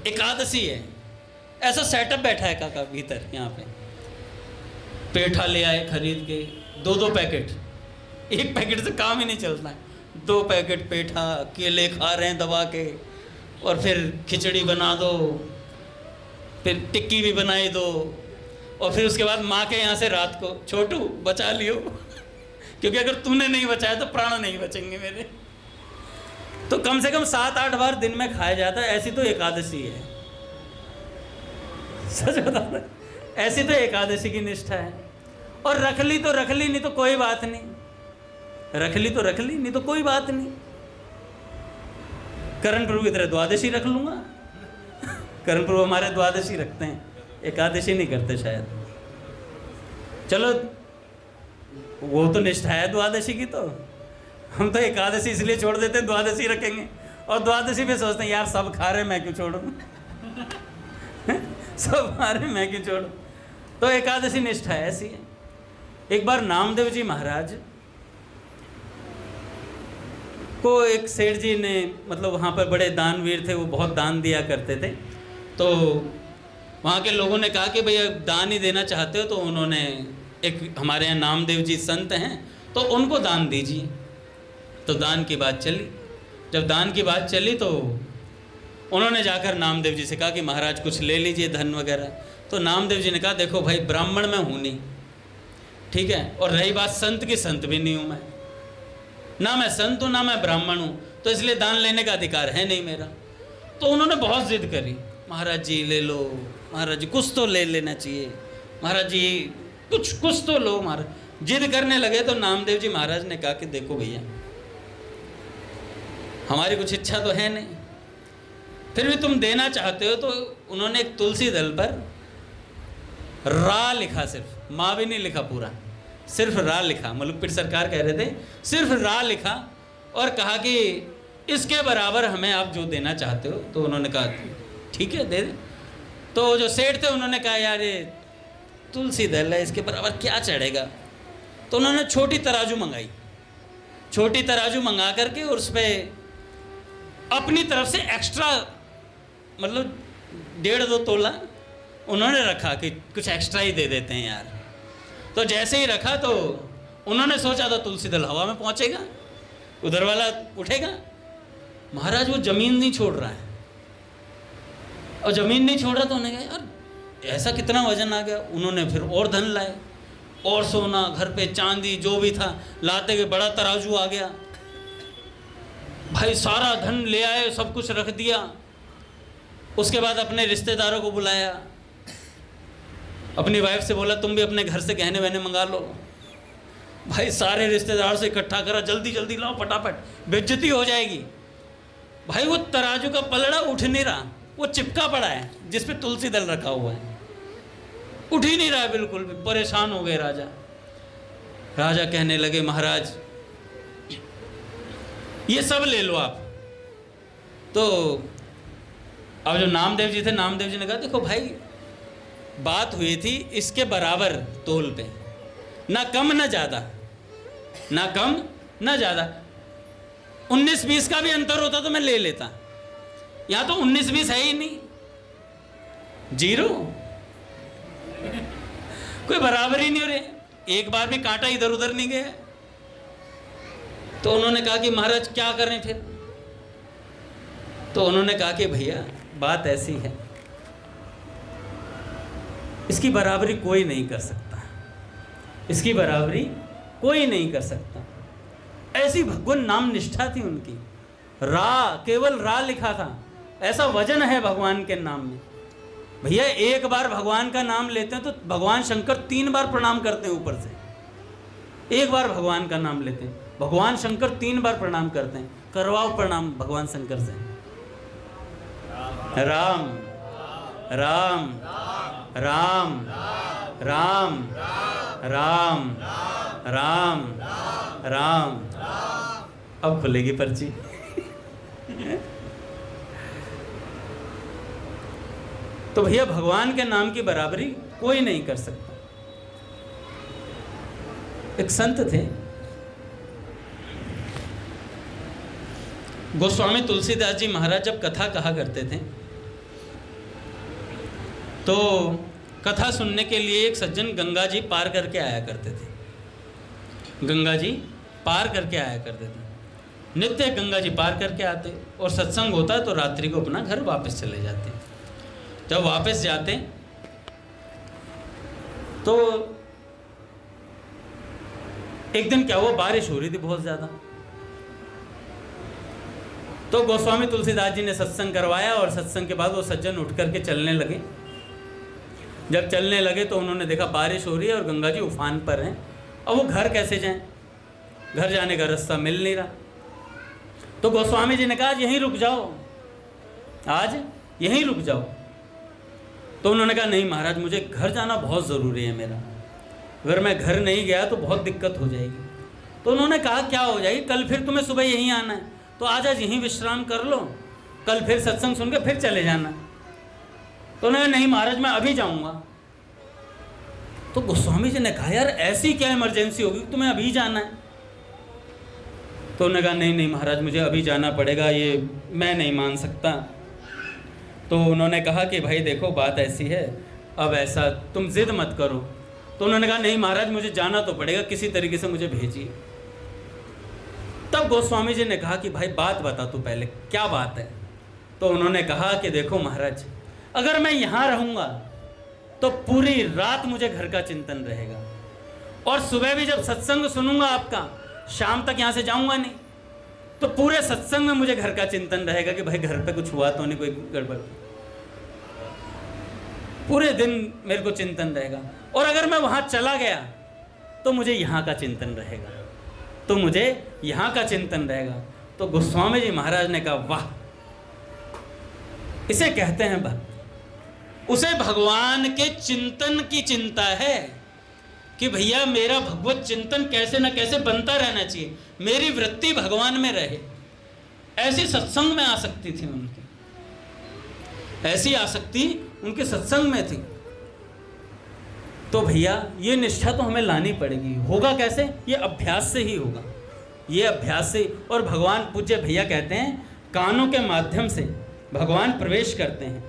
एकादशी है, ऐसा सेटअप बैठा है काका भीतर। यहाँ पे पेठा ले आए खरीद के, 2-2 पैकेट, एक पैकेट से काम ही नहीं चलता है, 2 पैकेट पेठा, केले खा रहे हैं दबा के, और फिर खिचड़ी बना दो, फिर टिक्की भी बनाई दो, और फिर उसके बाद माँ के यहाँ से रात को छोटू बचा लियो क्योंकि अगर तूने नहीं बचाया तो प्राण नहीं बचेंगे मेरे। तो कम से कम 7-8 बार दिन में खाया जाता है, ऐसी तो एकादशी है। सच बता रहे, ऐसी तो एकादशी की निष्ठा है। और रख ली तो रख ली, नहीं तो कोई बात नहीं, रख ली तो रख ली, नहीं तो कोई बात नहीं। करण प्रभु की तरह द्वादशी रख लूँगा करण प्रभु हमारे द्वादशी रखते हैं, एकादशी नहीं करते शायद। चलो वो तो निष्ठा है द्वादशी की, तो हम तो एकादशी इसलिए छोड़ देते हैं, द्वादशी रखेंगे, और द्वादशी पे सोचते हैं यार सब खा रहे मैं क्यों छोड़ूं सब खा रहे मैं क्यों छोड़ूं। तो एकादशी निष्ठा ऐसी है। एक बार नामदेव जी महाराज को एक सेठ जी ने, मतलब वहाँ पर बड़े दानवीर थे, वो बहुत दान दिया करते थे, तो वहाँ के लोगों ने कहा कि भैया दान ही देना चाहते हो तो उन्होंने एक हमारे यहाँ नामदेव जी संत हैं तो उनको दान दीजिए। तो दान की बात चली। जब दान की बात चली तो उन्होंने जाकर नामदेव जी से कहा कि महाराज कुछ ले लीजिए धन वगैरह। तो नामदेव जी ने कहा देखो भाई ब्राह्मण मैं हूँ नहीं, ठीक है, और रही बात संत की, संत भी नहीं हूँ मैं, ना मैं संत हूँ ना मैं ब्राह्मण हूँ, तो इसलिए दान लेने का अधिकार है नहीं मेरा। तो उन्होंने बहुत जिद करी, महाराज जी ले लो, महाराज जी कुछ तो ले लेना चाहिए, महाराज जी कुछ तो लो महाराज। जिद करने लगे तो नामदेव जी महाराज ने कहा कि देखो भैया हमारी कुछ इच्छा तो है नहीं, फिर भी तुम देना चाहते हो। तो उन्होंने एक तुलसी दल पर रा लिखा, सिर्फ माँ भी नहीं लिखा पूरा, सिर्फ रा लिखा। मलुकपीर सरकार कह रहे थे सिर्फ रा लिखा और कहा कि इसके बराबर हमें आप जो देना चाहते हो। तो उन्होंने कहा ठीक है दे दे। तो जो सेठ थे उन्होंने कहा यार ये तुलसी दल है, इसके बराबर क्या चढ़ेगा। तो उन्होंने छोटी तराजू मंगाई, छोटी तराजू मंगा करके और उस पर अपनी तरफ से एक्स्ट्रा मतलब 1.5-2 तोला उन्होंने रखा कि कुछ एक्स्ट्रा ही दे देते हैं यार। तो जैसे ही रखा तो उन्होंने सोचा था तुलसी दल हवा में पहुंचेगा, उधर वाला उठेगा। महाराज वो जमीन नहीं छोड़ रहा है, और जमीन नहीं छोड़ रहा तो उन्होंने कहा यार ऐसा कितना वजन आ गया। उन्होंने फिर और धन लाए, और सोना, घर पे चांदी जो भी था लाते गए, बड़ा तराजू आ गया भाई, सारा धन ले आए, सब कुछ रख दिया। उसके बाद अपने रिश्तेदारों को बुलाया, अपनी वाइफ से बोला तुम भी अपने घर से गहने वहने मंगा लो। भाई सारे रिश्तेदार से इकट्ठा करा, जल्दी जल्दी लाओ फटाफट, बेइज्जती हो जाएगी। भाई वो तराजू का पलड़ा उठ नहीं रहा, वो चिपका पड़ा है जिस पे तुलसी दल रखा हुआ है, उठ ही नहीं रहा है बिल्कुल भी। परेशान हो गए राजा। राजा कहने लगे महाराज ये सब ले लो आप। तो अब जो नामदेव जी थे, नामदेव जी ने कहा देखो भाई बात हुई थी इसके बराबर तोल पे, ना कम ना ज़्यादा, ना कम ना ज़्यादा। 19-20 का भी अंतर होता तो मैं ले लेता, यहाँ तो 19-20 है ही नहीं, 0, कोई बराबर ही नहीं हो रहे, एक बार भी कांटा इधर उधर नहीं गया। तो उन्होंने कहा कि महाराज क्या करें फिर। तो उन्होंने कहा कि भैया बात ऐसी है, इसकी बराबरी कोई नहीं कर सकता, इसकी बराबरी कोई नहीं कर सकता। ऐसी भगवान नाम निष्ठा थी उनकी, रा, केवल रा लिखा था, ऐसा वजन है भगवान के नाम में। भैया एक बार भगवान का नाम लेते हैं तो भगवान शंकर 3 बार प्रणाम करते हैं ऊपर से। एक बार भगवान का नाम लेते हैं, भगवान शंकर 3 बार प्रणाम करते हैं। करवाओ प्रणाम भगवान शंकर से। राम राम राम राम राम राम राम। अब खुलेगी पर्ची। तो भैया भगवान के नाम की बराबरी कोई नहीं कर सकता। एक संत थे गोस्वामी तुलसीदास जी महाराज, जब कथा कहा करते थे तो कथा सुनने के लिए एक सज्जन गंगा जी पार करके आया करते थे। गंगा जी पार करके आया करते थे, नित्य गंगा जी पार करके आते, और सत्संग होता है तो रात्रि को अपना घर वापस चले जाते। जब वापस जाते तो एक दिन क्या हुआ, बारिश हो रही थी बहुत ज़्यादा। तो गोस्वामी तुलसीदास जी ने सत्संग करवाया, और सत्संग के बाद वो सज्जन उठ करके चलने लगे। जब चलने लगे तो उन्होंने देखा बारिश हो रही है और गंगा जी उफान पर हैं। अब वो घर कैसे जाएं, घर जाने का रास्ता मिल नहीं रहा। तो गोस्वामी जी ने कहा आज यहीं रुक जाओ, आज यहीं रुक जाओ। तो उन्होंने कहा नहीं महाराज, मुझे घर जाना बहुत ज़रूरी है मेरा, अगर मैं घर नहीं गया तो बहुत दिक्कत हो जाएगी। तो उन्होंने कहा क्या हो जाएगी, कल फिर तुम्हें सुबह यहीं आना है, तो आज यहीं विश्राम कर लो, कल फिर सत्संग सुन के फिर चले जाना। तो उन्होंने नहीं महाराज मैं अभी जाऊंगा। तो गोस्वामी जी ने कहा यार ऐसी क्या इमरजेंसी होगी तुम्हें अभी जाना है। तो उन्होंने कहा नहीं नहीं महाराज मुझे अभी जाना पड़ेगा, ये मैं नहीं मान सकता। तो उन्होंने कहा कि भाई देखो बात ऐसी है, अब ऐसा तुम जिद मत करो। तो उन्होंने कहा नहीं महाराज मुझे जाना तो पड़ेगा, किसी तरीके से मुझे भेजिए। तब गोस्वामी जी ने कहा कि भाई बात बता तू पहले, क्या बात है। तो उन्होंने कहा कि देखो महाराज, अगर मैं यहाँ रहूँगा तो पूरी रात मुझे घर का चिंतन रहेगा, और सुबह भी जब सत्संग सुनूंगा आपका, शाम तक यहाँ से जाऊँगा नहीं, तो पूरे सत्संग में मुझे घर का चिंतन रहेगा कि भाई घर पे कुछ हुआ तो नहीं, कोई गड़बड़, पूरे दिन मेरे को चिंतन रहेगा। और अगर मैं वहाँ चला गया तो मुझे यहाँ का चिंतन रहेगा, तो मुझे यहाँ का चिंतन रहेगा। तो गोस्वामी जी महाराज ने कहा वाह, इसे कहते हैं भक्त। उसे भगवान के चिंतन की चिंता है कि भैया मेरा भगवत चिंतन कैसे न कैसे बनता रहना चाहिए, मेरी वृत्ति भगवान में रहे। ऐसी सत्संग में आसक्ति थी उनकी, ऐसी आसक्ति उनके सत्संग में थी। तो भैया ये निष्ठा तो हमें लानी पड़ेगी। होगा कैसे? ये अभ्यास से ही होगा, ये अभ्यास से। और भगवान पूज्य भैया कहते हैं कानों के माध्यम से भगवान प्रवेश करते हैं।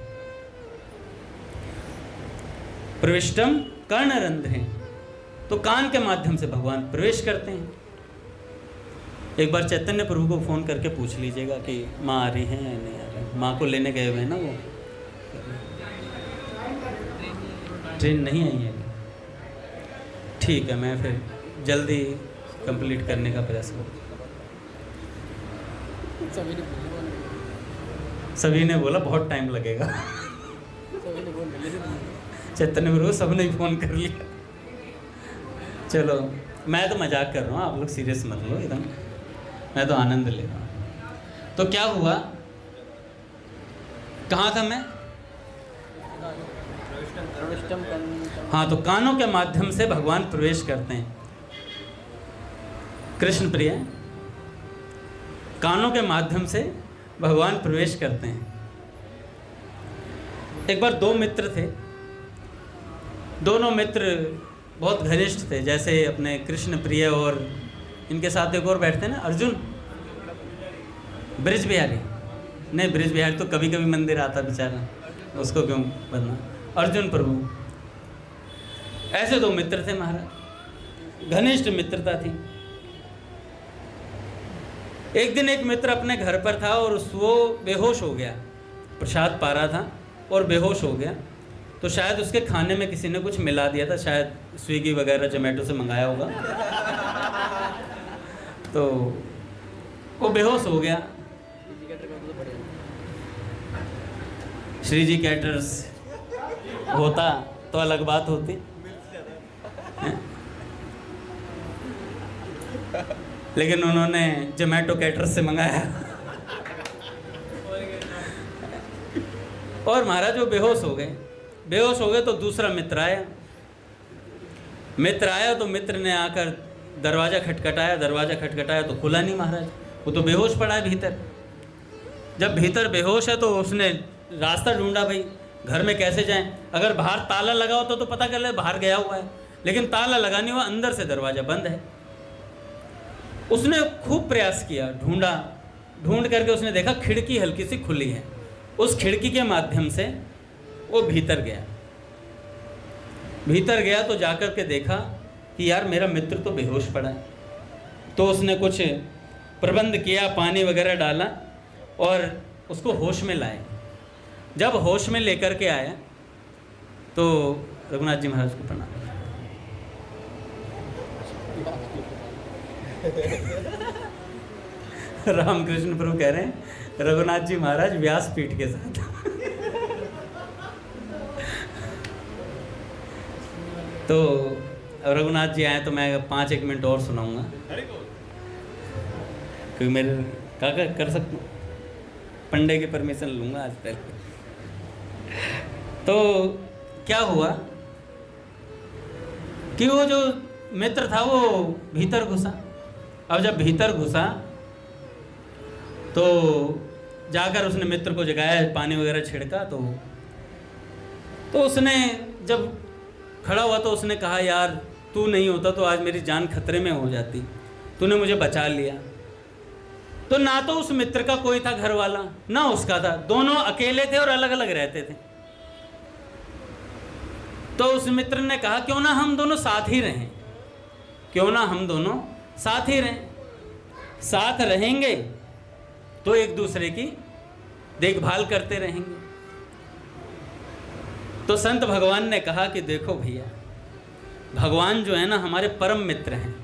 प्रविष्टम कर्णरंध्रे, तो कान के माध्यम से भगवान प्रवेश करते हैं। एक बार चैतन्य प्रभु को फ़ोन करके पूछ लीजिएगा कि माँ आ रही हैं या नहीं आ रही। माँ को लेने गए हुए हैं ना, वो ट्रेन नहीं आई है। ठीक है, मैं फिर जल्दी कंप्लीट करने का प्रयास करूँ। सभी ने बोला बहुत टाइम लगेगा। चैतन्य प्रभु सबने फ़ोन कर लिया। चलो मैं तो मजाक कर रहा हूँ, आप लोग सीरियस मत लो एकदम, मैं तो आनंद ले रहा हूँ। तो क्या हुआ, कहाँ था मैं? हाँ, तो कानों के माध्यम से भगवान प्रवेश करते हैं। कृष्ण प्रिय, कानों के माध्यम से भगवान प्रवेश करते हैं। एक बार दो मित्र थे, दोनों मित्र बहुत घनिष्ठ थे। जैसे अपने कृष्ण प्रिय और इनके साथ एक और बैठते हैं ना, अर्जुन, ब्रिज बिहारी। नहीं, ब्रिज बिहारी तो कभी कभी मंदिर आता बेचारा, उसको क्यों बनना। अर्जुन प्रभु, ऐसे दो मित्र थे महाराज, घनिष्ठ मित्रता थी। एक दिन एक मित्र अपने घर पर था और वो बेहोश हो गया, प्रसाद पा रहा था और बेहोश हो गया। तो शायद उसके खाने में किसी ने कुछ मिला दिया था, शायद स्विगी वगैरह जोमेटो से मंगाया होगा। तो वो बेहोश हो गया। श्री जी कैटर्स होता तो अलग बात होती, लेकिन उन्होंने जोमेटो कैटर्स से मंगाया। और महाराज वो बेहोश हो गए। बेहोश हो गए तो दूसरा मित्र आया। तो मित्र ने आकर दरवाज़ा खटखटाया तो खुला नहीं महाराज, वो तो बेहोश पड़ा है भीतर। जब भीतर बेहोश है तो उसने रास्ता ढूंढा, भाई घर में कैसे जाएं। अगर बाहर ताला लगा होता तो पता कर ले बाहर गया हुआ है, लेकिन ताला लगा नहीं हुआ, अंदर से दरवाज़ा बंद है। उसने खूब प्रयास किया, ढूंढ करके उसने देखा खिड़की हल्की सी खुली है। उस खिड़की के माध्यम से वो भीतर गया तो जाकर के देखा कि यार मेरा मित्र तो बेहोश पड़ा है। तो उसने कुछ प्रबंध किया, पानी वगैरह डाला और उसको होश में लाए। जब होश में लेकर के आया तो रघुनाथ जी महाराज को प्रणाम। रामकृष्ण प्रभु कह रहे हैं रघुनाथ जी महाराज व्यासपीठ के साथ। तो रघुनाथ जी आए तो मैं 5-1 मिनट और सुनाऊंगा, क्योंकि मेरे काका कर सकता हूँ, पंडे की परमिशन लूँगा आज पहले। तो क्या हुआ कि वो जो मित्र था वो भीतर घुसा। अब जब भीतर घुसा तो जाकर उसने मित्र को जगाया, पानी वगैरह छिड़का। तो उसने जब खड़ा हुआ तो उसने कहा यार तू नहीं होता तो आज मेरी जान खतरे में हो जाती, तूने मुझे बचा लिया। तो ना तो उस मित्र का कोई था घर वाला, ना उसका था, दोनों अकेले थे और अलग अलग रहते थे। तो उस मित्र ने कहा क्यों ना हम दोनों साथ ही रहें, क्यों ना हम दोनों साथ ही रहें, साथ रहेंगे तो एक दूसरे की देखभाल करते रहेंगे। तो संत भगवान ने कहा कि देखो भैया, भगवान जो है ना हमारे परम मित्र हैं।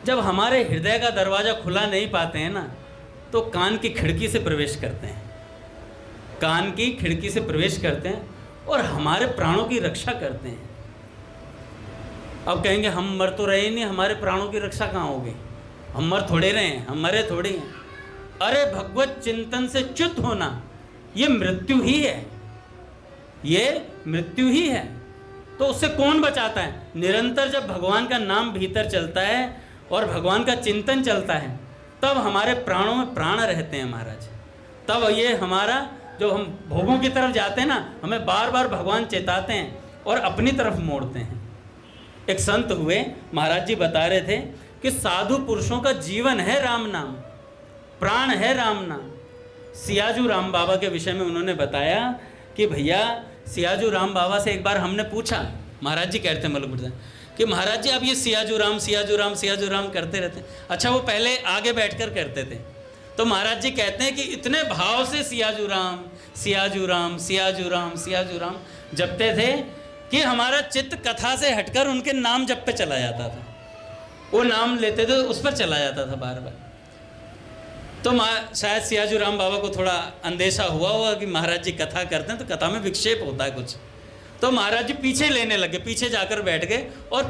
जब हमारे हृदय का दरवाज़ा खुला नहीं पाते हैं ना, तो कान की खिड़की से प्रवेश करते हैं, कान की खिड़की से प्रवेश करते हैं और हमारे प्राणों की रक्षा करते हैं। अब कहेंगे हम मर तो रहे नहीं, हमारे प्राणों की रक्षा कहाँ होगी, हम मर थोड़े रहे हैं, हम मरे थोड़ी हैं। अरे भगवत चिंतन से च्युत होना ये मृत्यु ही है, ये मृत्यु ही है। तो उससे कौन बचाता है? निरंतर जब भगवान का नाम भीतर चलता है और भगवान का चिंतन चलता है, तब हमारे प्राणों में प्राण रहते हैं महाराज। तब ये हमारा जो हम भोगों की तरफ जाते हैं ना, हमें बार बार भगवान चेताते हैं और अपनी तरफ मोड़ते हैं। एक संत हुए, महाराज जी बता रहे थे कि साधु पुरुषों का जीवन है राम नाम, प्राण है राम नाम। सियाजू राम बाबा के विषय में उन्होंने बताया कि भैया सियाजू राम बाबा से एक बार हमने पूछा, महाराज जी कहते हैं मलकपुर कि महाराज जी आप ये सियाजू राम करते रहते हैं। अच्छा, वो पहले आगे बैठकर करते थे। तो महाराज जी कहते हैं कि इतने भाव से सियाजू राम जपते थे कि हमारा चित्त कथा से हटकर उनके नाम जप पे चला जाता था। वो नाम लेते थे उस पर चला जाता था बार बार। तो शायद सियाजू राम बाबा को थोड़ा अंदेशा हुआ होगा कि महाराज जी कथा करते हैं तो कथा में विक्षेप होता है कुछ। तो महाराज जी पीछे लेने लगे, पीछे जाकर बैठ गए और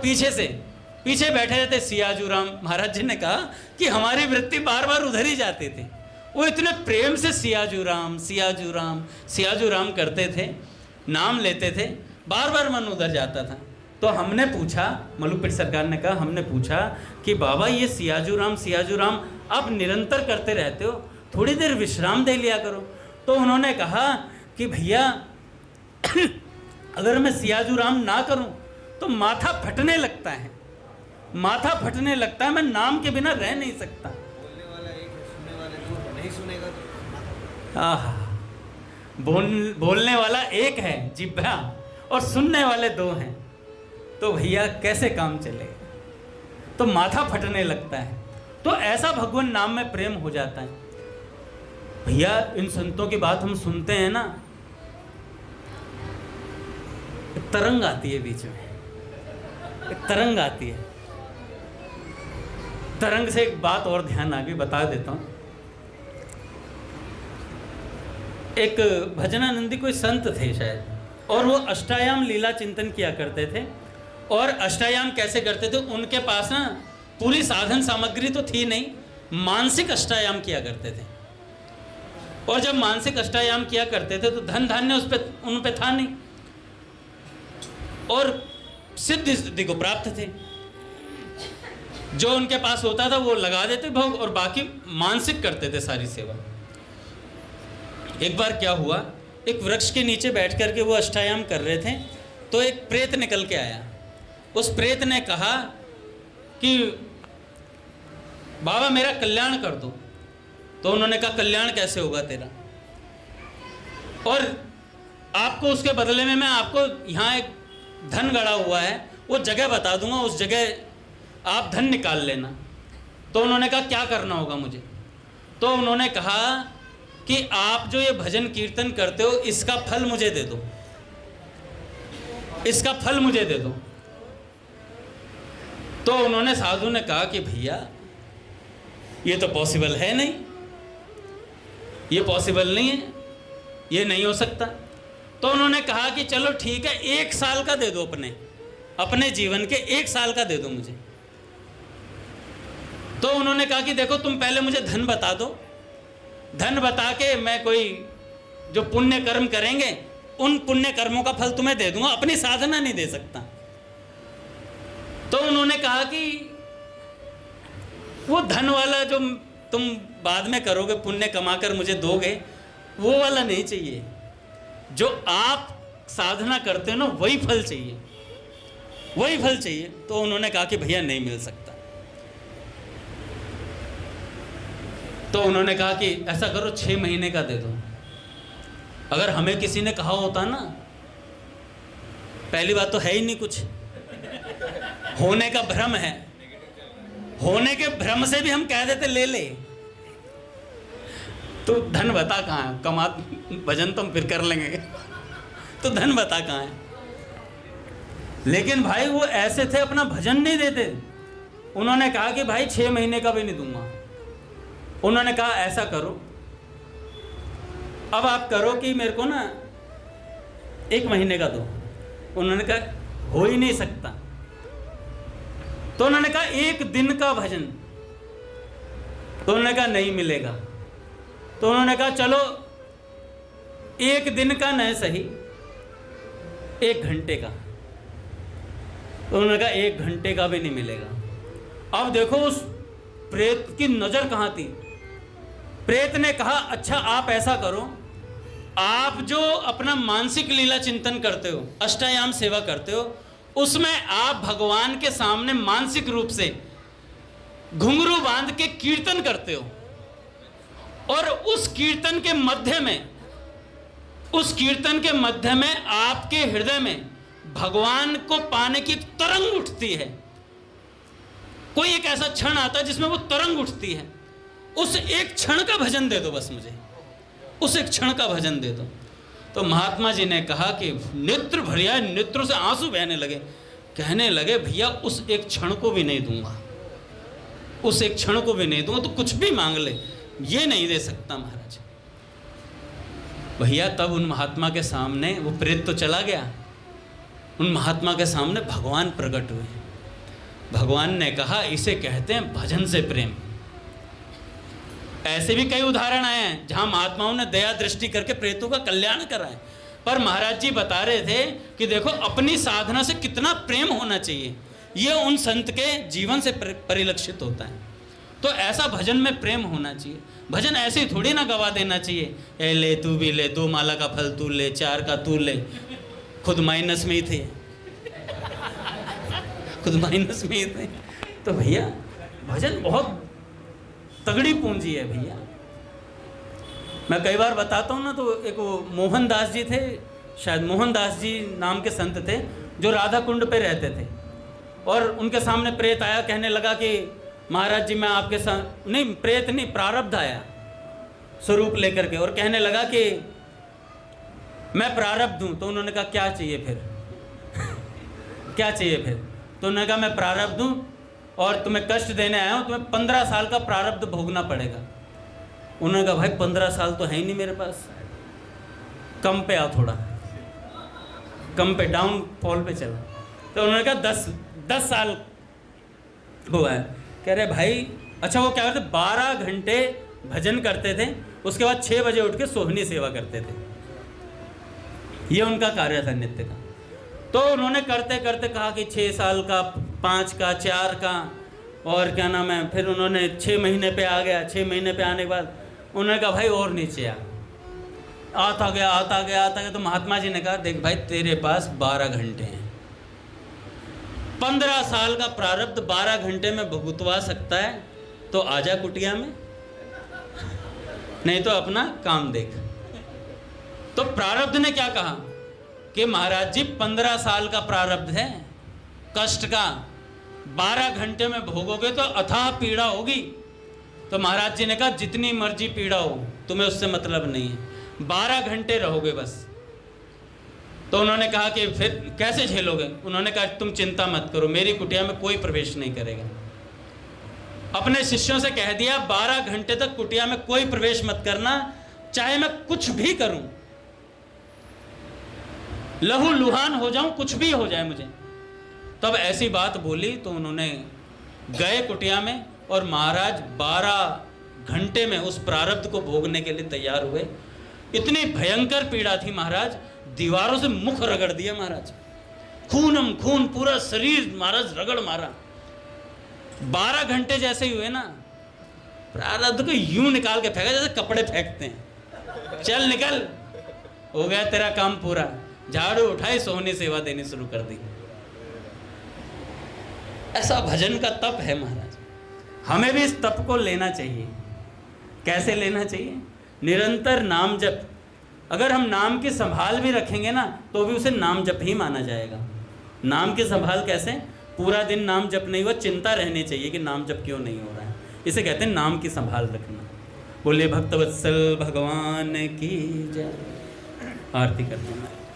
पीछे बैठे रहते सियाजू राम। महाराज जी ने कहा कि हमारी वृत्ति बार बार उधर ही जाती थी। वो इतने प्रेम से सियाजू राम करते थे, नाम लेते थे, बार बार मन उधर जाता था। तो हमने पूछा, मलुकपेट सरकार ने कहा, हमने पूछा कि बाबा ये सियाजू राम आप निरंतर करते रहते हो, थोड़ी देर विश्राम दे लिया करो। तो उन्होंने कहा कि भैया अगर मैं सियाजू राम ना करूं तो माथा फटने लगता है, मैं नाम के बिना रह नहीं सकता। बोलने वाला एक है, सुनने वाले दो, नहीं सुनेगा तो आहा, बोलने वाला एक है जिह्वा और सुनने वाले दो हैं, तो भैया कैसे काम चलेगा? तो माथा फटने लगता है। तो ऐसा भगवान नाम में प्रेम हो जाता है। भैया इन संतों की बात हम सुनते हैं ना, एक तरंग आती है बीच में, एक तरंग आती है। तरंग से एक बात और ध्यान आगे बता देता हूँ। एक भजनानंदी कोई संत थे शायद, और वो अष्टायाम लीला चिंतन किया करते थे। और अष्टायाम कैसे करते थे? उनके पास ना पूरी साधन सामग्री तो थी नहीं, मानसिक अष्टायाम किया करते थे। और जब मानसिक अष्टायाम किया करते थे तो धन धान्य उन पे था नहीं, और सिद्धि को प्राप्त थे। जो उनके पास होता था वो लगा देते भोग, और बाकी मानसिक करते थे सारी सेवा। एक बार क्या हुआ, एक वृक्ष के नीचे बैठ करके वो अष्टायाम कर रहे थे, तो एक प्रेत निकल के आया। उस प्रेत ने कहा कि बाबा मेरा कल्याण कर दो। तो उन्होंने कहा कल्याण कैसे होगा तेरा? और आपको उसके बदले में मैं आपको यहाँ एक धन गड़ा हुआ है, वो जगह बता दूंगा, उस जगह आप धन निकाल लेना। तो उन्होंने कहा क्या करना होगा मुझे? तो उन्होंने कहा कि आप जो ये भजन कीर्तन करते हो इसका फल मुझे दे दो, इसका फल मुझे दे दो। तो उन्होंने, साधु ने कहा कि भैया ये तो पॉसिबल है नहीं, ये पॉसिबल नहीं है, ये नहीं हो सकता। तो उन्होंने कहा कि चलो ठीक है, 1 साल का दे दो, अपने जीवन के 1 साल का दे दो मुझे। तो उन्होंने कहा कि देखो तुम पहले मुझे धन बता दो, धन बता के मैं कोई जो पुण्य कर्म करेंगे उन पुण्य कर्मों का फल तुम्हें दे दूंगा, अपनी साधना नहीं दे सकता। तो उन्होंने कहा कि वो धन वाला जो तुम बाद में करोगे, पुण्य कमाकर मुझे दोगे, वो वाला नहीं चाहिए, जो आप साधना करते हो ना वही फल चाहिए, वही फल चाहिए। तो उन्होंने कहा कि भैया नहीं मिल सकता। तो उन्होंने कहा कि ऐसा करो 6 महीने का दे दो। अगर हमें किसी ने कहा होता ना, पहली बात तो है ही नहीं कुछ, होने का भ्रम है, होने के भ्रम से भी हम कह देते ले ले, तो धन बता कहाँ है? कमा भजन तो हम फिर कर लेंगे, तो धन बता कहाँ है? लेकिन भाई वो ऐसे थे, अपना भजन नहीं देते। उन्होंने कहा कि भाई 6 महीने का भी नहीं दूंगा। उन्होंने कहा ऐसा करो, अब आप करो कि मेरे को ना 1 महीने का दो। उन्होंने कहा हो ही नहीं सकता। तो उन्होंने कहा 1 दिन का भजन। तो उन्होंने कहा नहीं मिलेगा। तो उन्होंने कहा चलो 1 दिन का नहीं सही, 1 घंटे का। तो उन्होंने कहा 1 घंटे का भी नहीं मिलेगा। अब देखो उस प्रेत की नजर कहाँ थी। प्रेत ने कहा अच्छा आप ऐसा करो, आप जो अपना मानसिक लीला चिंतन करते हो, अष्टायाम सेवा करते हो, उसमें आप भगवान के सामने मानसिक रूप से घुंघरू बांध के कीर्तन करते हो, और उस कीर्तन के मध्य में आपके हृदय में भगवान को पाने की तरंग उठती है। कोई एक ऐसा क्षण आता है जिसमें वो तरंग उठती है। उस एक क्षण का भजन दे दो बस मुझे, उस एक क्षण का भजन दे दो। तो महात्मा जी ने कहा कि नेत्र भरिया, नेत्रों से आंसू बहने लगे, कहने लगे भैया उस एक क्षण को भी नहीं दूंगा, उस एक क्षण को भी नहीं दूंगा, तो कुछ भी मांग ले, ये नहीं दे सकता महाराज। भैया तब उन महात्मा के सामने, वो प्रेत तो चला गया, उन महात्मा के सामने भगवान प्रकट हुए। भगवान ने कहा इसे कहते हैं भजन से प्रेम। ऐसे भी कई उदाहरण आए हैं जहां महात्माओं ने दया दृष्टि करके प्रेतों का कल्याण करा है। पर महाराज जी बता रहे थे कि देखो अपनी साधना से कितना प्रेम होना चाहिए, ये उन संत के जीवन से परिलक्षित होता है। तो ऐसा भजन में प्रेम होना चाहिए। भजन ऐसे ही थोड़ी ना गवा देना चाहिए, ए ले तू भी ले, 2 माला का फल तू ले, 4 का तू ले, खुद माइनस में ही थे, खुद माइनस में ही थे। तो भैया भजन बहुत तगड़ी पूंजी है भैया। मैं कई बार बताता हूँ ना, तो एक वो मोहनदास जी थे, शायद मोहनदास जी नाम के संत थे, जो राधा कुंड पे रहते थे। और उनके सामने प्रेत आया, कहने लगा कि महाराज जी मैं आपके साथ, नहीं प्रेत नहीं, प्रारब्ध आया स्वरूप लेकर के, और कहने लगा कि मैं प्रारब्ध हूँ। तो उन्होंने कहा क्या चाहिए फिर क्या चाहिए फिर? तो उन्होंने कहा मैं प्रारब्ध हूँ और तुम्हें कष्ट देने आया हूँ, तुम्हें 15 साल का प्रारब्ध भोगना पड़ेगा। उन्होंने कहा भाई 15 साल तो है ही नहीं मेरे पास, कम पे आओ, थोड़ा कम पे, डाउन फॉल पे चला। तो उन्होंने कहा 10 साल हुआ है। कह रहे भाई अच्छा वो क्या करते, 12 घंटे भजन करते थे, उसके बाद 6 बजे उठ के सोहनी सेवा करते थे। ये उनका कार्य था नित्य का। तो उन्होंने करते करते कहा कि 6 साल का, 5 का, 4 का, और क्या नाम है, फिर उन्होंने 6 महीने पे आ गया। 6 महीने पे आने के बाद उन्होंने कहा भाई और नीचे आता गया। तो महात्मा जी ने कहा देख भाई तेरे पास 12 घंटे हैं, 15 साल का प्रारब्ध 12 घंटे में भुगतवा सकता है, तो आजा कुटिया में, नहीं तो अपना काम देख। तो प्रारब्ध ने क्या कहा कि महाराज जी 15 साल का प्रारब्ध है कष्ट का, 12 घंटे में भोगोगे तो अथाह पीड़ा होगी। तो महाराज जी ने कहा जितनी मर्जी पीड़ा हो तुम्हें उससे मतलब नहीं है, 12 घंटे रहोगे बस। तो उन्होंने कहा कि फिर कैसे झेलोगे? उन्होंने कहा तुम चिंता मत करो, मेरी कुटिया में कोई प्रवेश नहीं करेगा। अपने शिष्यों से कह दिया 12 घंटे तक कुटिया में कोई प्रवेश मत करना, चाहे मैं कुछ भी करूं, लहू लुहान हो जाऊं, कुछ भी हो जाए मुझे। तब ऐसी बात बोली तो उन्होंने गए कुटिया में, और महाराज 12 घंटे में उस प्रारब्ध को भोगने के लिए तैयार हुए। इतनी भयंकर पीड़ा थी महाराज, दीवारों से मुख रगड़ दिया महाराज, खूनम खून, पूरा शरीर महाराज रगड़ मारा। 12 घंटे जैसे ही हुए ना, प्रारब्ध को यूं निकाल के फेंका जैसे कपड़े फेंकते हैं, चल निकल, हो गया तेरा काम पूरा। झाड़ू उठाई, सोहनी सेवा देनी शुरू कर दी। ऐसा भजन का तप है महाराज। हमें भी इस तप को लेना चाहिए। कैसे लेना चाहिए? निरंतर नाम जप। अगर हम नाम की संभाल भी रखेंगे ना तो भी उसे नाम जप ही माना जाएगा। नाम की संभाल कैसे? पूरा दिन नाम जप नहीं हुआ, चिंता रहनी चाहिए कि नाम जप क्यों नहीं हो रहा है। इसे कहते हैं नाम की संभाल रखना। बोले भक्तवत्सल भगवान की जय। आरती करते हैं।